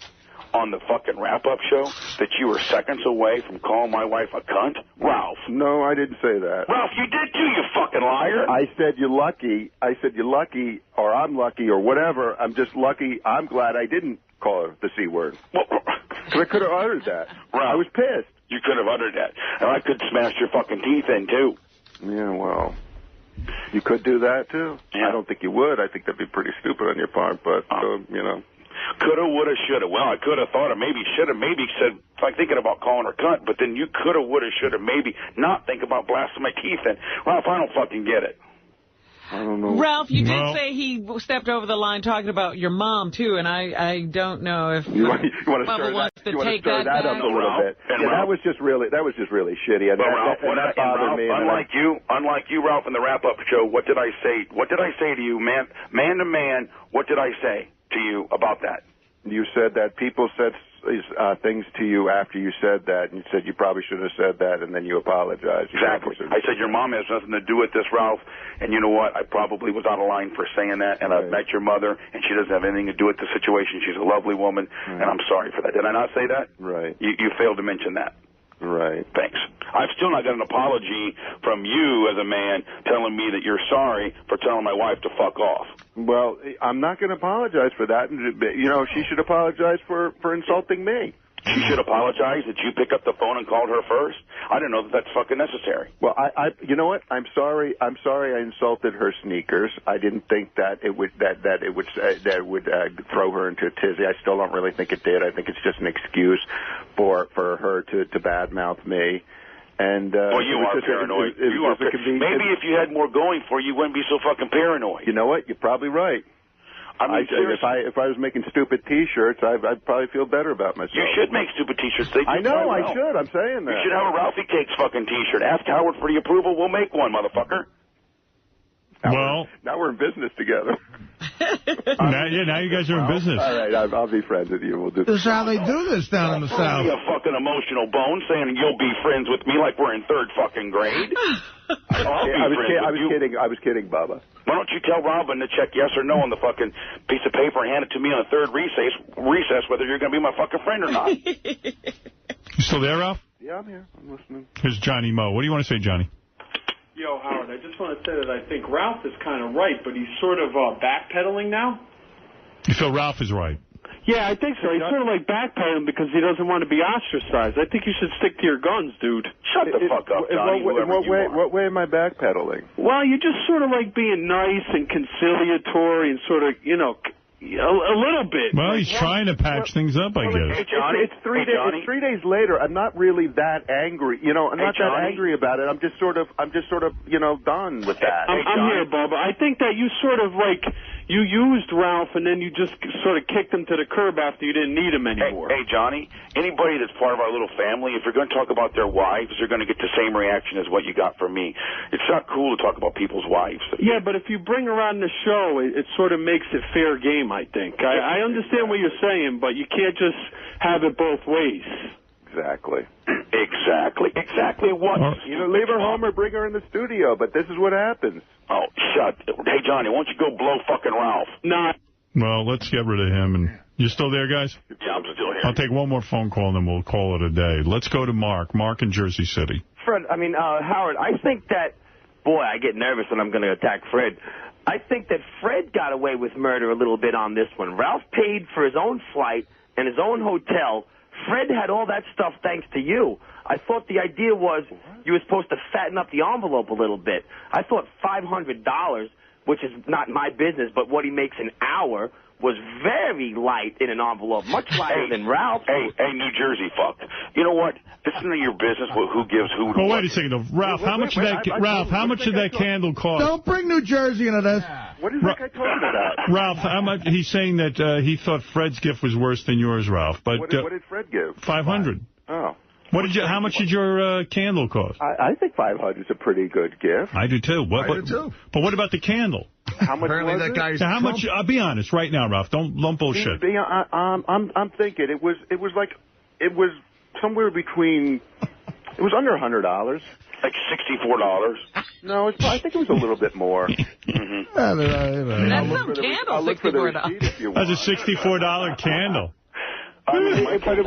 on the fucking wrap-up show that you were seconds away from calling my wife a cunt, Ralph. No, I didn't say that. Ralph, you did too, you fucking liar. I said you're lucky. I said you're lucky, or I'm lucky, or whatever. I'm just lucky. I'm glad I didn't call her the C word. Because I could have uttered that. Ralph, I was pissed. You could have uttered that. And I could smash your fucking teeth in, too. Yeah, well, you could do that, too. Yeah. I don't think you would. I think that'd be pretty stupid on your part, but, Coulda, woulda, shoulda. Well, I could have thought of maybe, shoulda, maybe said, like thinking about calling her cunt, but then you coulda, woulda, shoulda, maybe not think about blasting my teeth in. Ralph, I don't fucking get it. I don't know. Ralph, you did say he stepped over the line talking about your mom, too, and I don't know if you want to stir that up a little bit. Yeah, that was just really shitty. And Ralph, unlike you, Ralph, in the wrap-up show, what did I say? What did I say to you, man to man? What did I say to you about that? You said that people said things to you after you said that, and you said you probably shouldn't have said that, and then you apologized. Exactly. I said your mom has nothing to do with this, Ralph, and you know what? I probably was out of line for saying that, and I've met your mother, and she doesn't have anything to do with the situation. She's a lovely woman, and I'm sorry for that. Did I not say that? Right. You failed to mention that. Right. Thanks. I've still not got an apology from you as a man telling me that you're sorry for telling my wife to fuck off. Well, I'm not going to apologize for that. She should apologize for insulting me. She should apologize that you pick up the phone and called her first? I don't know that that's fucking necessary. Well, you know what? I'm sorry I insulted her sneakers. I didn't think that it would throw her into a tizzy. I still don't really think it did. I think it's just an excuse for her to badmouth me. And well, you are paranoid. Maybe if you had more going for you, you wouldn't be so fucking paranoid. You know what? You're probably right. I mean, if I was making stupid T-shirts, I'd probably feel better about myself. You should make stupid T-shirts. I know, I should. I'm saying that. You should have a Ralphie Cakes fucking T-shirt. Ask Howard for the approval. We'll make one, motherfucker. Now we're in business together. now you guys are in business. All right, I'll be friends with you. We'll do this. This is how they do this down in the South. A fucking emotional bone saying you'll be friends with me like we're in third fucking grade. I was kidding, Bubba. Why don't you tell Robin to check yes or no on the fucking piece of paper and hand it to me on the third recess whether you're going to be my fucking friend or not. You still there, Ralph? Yeah, I'm here. I'm listening. Here's Johnny Moe. What do you want to say, Johnny? Yo, Howard, I just want to say that I think Ralph is kind of right, but he's sort of backpedaling now. You feel Ralph is right? Yeah, I think so. He's sort of like backpedaling because he doesn't want to be ostracized. I think you should stick to your guns, dude. Shut the fuck up, Johnny. What way am I backpedaling? Well, you're just sort of like being nice and conciliatory and sort of, a little bit. Well, he's trying to patch things up, I guess. It's 3 days. It's 3 days later. I'm not really that angry. I'm not that angry about it. I'm just sort of, done with that. I'm here, Bubba. I think that you sort of you used Ralph and then you just sort of kicked him to the curb after you didn't need him anymore. Hey, Johnny, anybody that's part of our little family, if you're going to talk about their wives, you're going to get the same reaction as what you got from me. It's not cool to talk about people's wives. Yeah, but if you bring her on the show, it sort of makes it fair game, I think. I understand what you're saying, but you can't just have it both ways. Exactly. Exactly what? Leave her home or bring her in the studio, but this is what happens. Oh, shut. Hey, Johnny, why don't you go blow fucking Ralph? Nah. Well, let's get rid of him. And you still there, guys? Yeah, I'm still here. I'll take one more phone call, and then we'll call it a day. Let's go to Mark. Mark in Jersey City. Fred, Howard, I think that, boy, I get nervous when I'm going to attack Fred. I think that Fred got away with murder a little bit on this one. Ralph paid for his own flight and his own hotel Fred had all that stuff thanks to you. I thought the idea was you were supposed to fatten up the envelope a little bit. I thought $500, which is not my business, but what he makes an hour, was very light in an envelope, much lighter than Ralph. Hey, New Jersey, fuck. You know what? It's none of your business who gives who. Well, wait a second, though. Ralph, how much did that candle cost? Don't bring New Jersey into this. What is that guy talking about? Ralph, how much? He's saying that he thought Fred's gift was worse than yours, Ralph. But what did Fred give? $500. Oh. How much did your candle cost? I think $500 is a pretty good gift. I do too. I do too. But what about the candle? How much was that guy's how much? I'll be honest right now, Ralph. Don't bullshit. I'm thinking it was somewhere between. It was under $100. Like $64. No, I think it was a little bit more. Mm-hmm. That's some candle, $64. That's a $64 candle. I mean, but it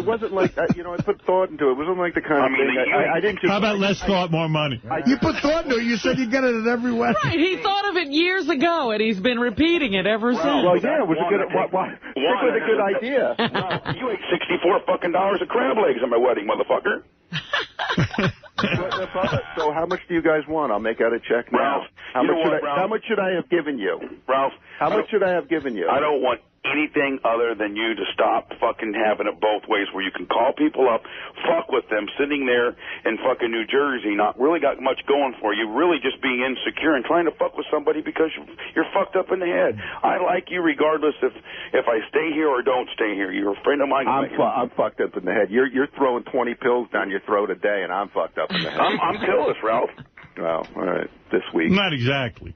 wasn't like, I put thought into it. It wasn't like the kind of thing I didn't just... How about less thought, more money? You put thought into it. You said you get it at every wedding. Right, he thought of it years ago, and he's been repeating it ever since. Well, yeah, it was a good idea. You ate $64 fucking of crab legs at my wedding, motherfucker. So how much do you guys want? I'll make out a check now. Ralph, How much should I have given you? Ralph. How much should I have given you? I don't want anything other than you to stop fucking having it both ways, where you can call people up, fuck with them, sitting there in fucking New Jersey, not really got much going for you, really just being insecure and trying to fuck with somebody because you're fucked up in the head. I like you regardless if I stay here or don't stay here. You're a friend of mine. I'm fucked up in the head. You're throwing 20 pills down your throat a day, and I'm fucked up in the head. I'm pillless, Ralph. Well, all right, this week. Not exactly.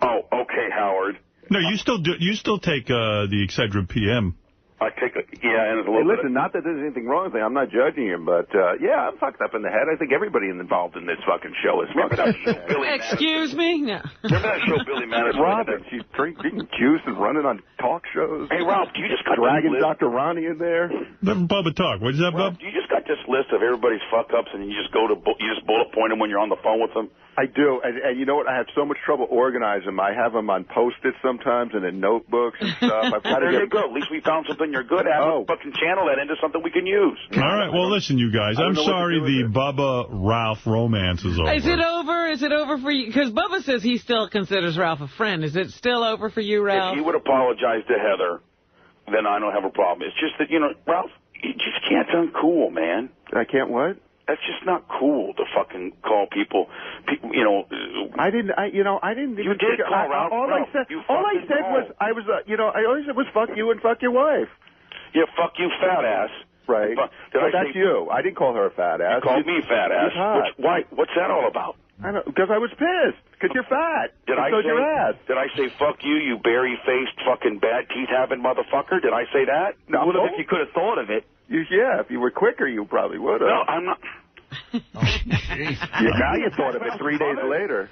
Oh, okay, Howard. No, you still take the Excedrin PM. I take and it's a little listen, not that there's anything wrong with it. I'm not judging him, but, yeah, I'm fucked up in the head. I think everybody involved in this fucking show is fucked up. Excuse me? No. Remember that show Billy Madison? Robin, she's drinking juice and running on talk shows. Hey, Ralph, do you just got dragging Dr. Ronnie in there? Let Bubba talk. What is that, Bub? You just got this list of everybody's fuck-ups, and you just bullet point them when you're on the phone with them? I do, and you know what? I have so much trouble organizing them. I have them on Post-its sometimes and in notebooks and stuff. There you go. At least we found something you're good at. Fucking channel that into something we can use. All right. Well, listen, you guys. I'm sorry the Bubba-Ralph romance is over. Is it over? Is it over for you? Because Bubba says he still considers Ralph a friend. Is it still over for you, Ralph? If you would apologize to Heather, then I don't have a problem. It's just that, Ralph, you just can't sound cool, man. I can't what? That's just not cool to fucking call people. I didn't. You did call Ralph. All I said was fuck you and fuck your wife. Yeah, fuck you, fat ass. Right. That's you. I didn't call her a fat ass. You called me fat ass. Why? What's that all about? I don't, because I was pissed. Because you're fat. Did I say fuck you, you berry-faced fucking bad teeth-having motherfucker? Did I say that? No. Well, if you could have thought of it. Yeah, if you were quicker, you probably would have. No, I'm not. Now you thought of it 3 days later.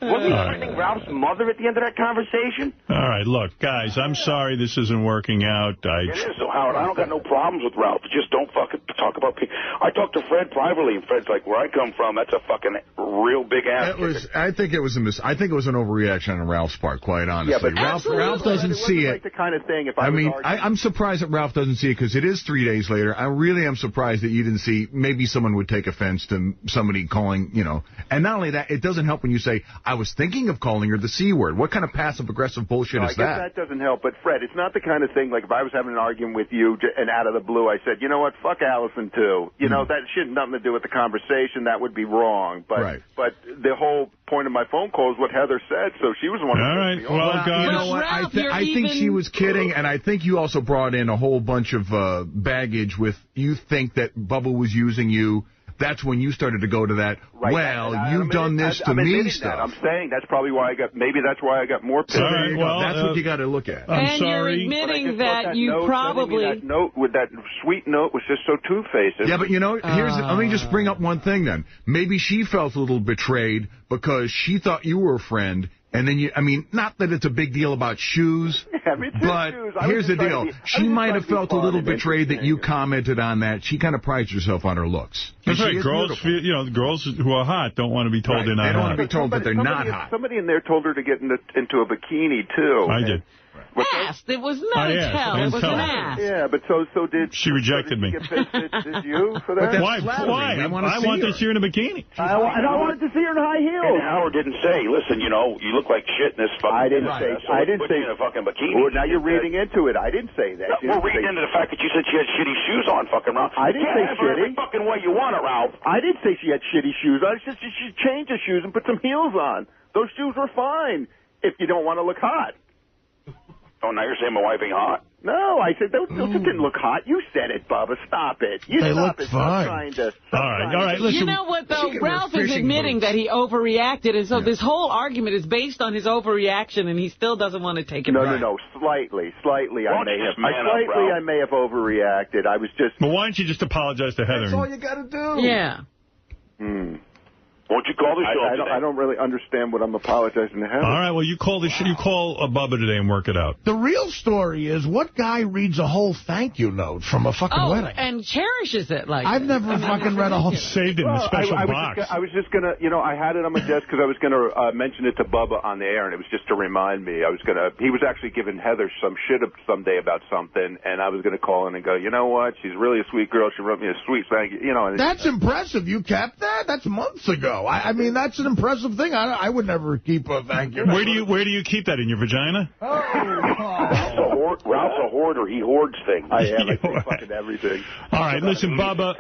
Wasn't he threatening Ralph's mother at the end of that conversation? All right, look, guys, I'm sorry this isn't working out. It is, so Howard, I don't got no problems with Ralph. Just don't fucking talk about people. I talked to Fred privately, and Fred's like, where I come from, that's a fucking real big ass. I think it was an overreaction on Ralph's part, quite honestly. Yeah, but Ralph doesn't see it. Like the kind of thing. I'm surprised that Ralph doesn't see it because it is 3 days later. I really am surprised that you didn't see. Maybe someone would take offense to somebody calling, And not only that, it doesn't help when you say, I was thinking of calling her the C word. What kind of passive-aggressive bullshit is that? I guess that doesn't help. But, Fred, it's not the kind of thing, like if I was having an argument with you and out of the blue I said, you know what, fuck Allison, too. That shit had nothing to do with the conversation. That would be wrong. But the whole point of my phone call is what Heather said, so she was the one who All right. Well, guys. You know what? I think she was kidding, and I think you also brought in a whole bunch of baggage with you think that Bubba was using you. That's when you started to go to that, you've done this to me stuff. I'm saying that's probably why that's why I got more pissed. Right, well, that's what you got to look at. I'm sorry. You're admitting that you probably... That note with that sweet note was just so two-faced. Yeah, but let me just bring up one thing then. Maybe she felt a little betrayed because she thought you were a friend. And then not that it's a big deal about shoes, but here's the deal. She might have felt a little betrayed that you commented on that. She kind of prides herself on her looks. That's right. Girls girls who are hot don't want to be told they're not hot. They don't want to be told that they're not hot. Somebody in there told her to get into a bikini, too. I did. Asked. It was not a tell. It was an ask. Yeah, but so did... She rejected me. Did you for that? Why? I want to see her in a bikini. I wanted to see her in high heels. And Howard didn't say, listen, you know, you look like shit in this fucking... I didn't say... in a fucking bikini. Well, now you're reading into it. I didn't say that. We're reading into the fact that you said she had shitty shoes on, fucking Ralph. I didn't say shitty. Every fucking way you want it, Ralph. I didn't say she had shitty shoes on. I said she should change her shoes and put some heels on. Those shoes were fine if you don't want to look hot. Oh, now you're saying my wife ain't hot? No, I said those didn't look hot. You said it, Bubba. Stop it. They look fine. All right. Listen. You know what, though? Ralph is admitting that he overreacted, and so this whole argument is based on his overreaction, and he still doesn't want to take it back. No. Slightly. I may have overreacted. I was just... Well, why don't you just apologize to Heather? That's all you got to do. Yeah. Won't you call the show I don't really understand what I'm apologizing to Heather. All right, well, you call Bubba today and work it out. The real story is, what guy reads a whole thank you note from a fucking wedding? And cherishes it like I've never fucking read a whole... Saved it in a special box. I was just going to, I had it on my desk because I was going to mention it to Bubba on the air, and it was just to remind me. He was actually giving Heather some shit someday about something, and I was going to call in and go, you know what? She's really a sweet girl. She wrote me a sweet thank you. That's impressive. You kept that? That's months ago. I mean, that's an impressive thing. I would never keep a thank you. Where do you keep that, in your vagina? Ralph's a hoarder. He hoards things. I am. I think fucking everything. All right, listen, Bubba.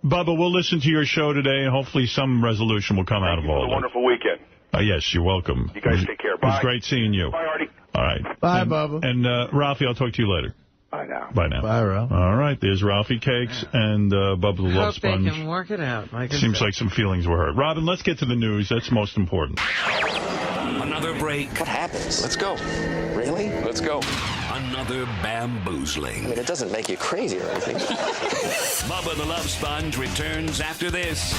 Bubba, we'll listen to your show today, and hopefully some resolution will come out of all of it. Have a wonderful weekend. Yes, you're welcome. You guys take care. Bye. It was great seeing you. Bye, Artie. All right. Bye, Bubba. And Ralphie, I'll talk to you later. Bye now. Bye now. Bye, Ralph. All right, there's Ralphie Cakes and Bubba the Love Sponge. Hope they can work it out. Seems like some feelings were hurt. Robin, let's get to the news. That's most important. Another break. What happens? Let's go. Really? Let's go. Another bamboozling. I mean, it doesn't make you crazy or anything. Bubba the Love Sponge returns after this.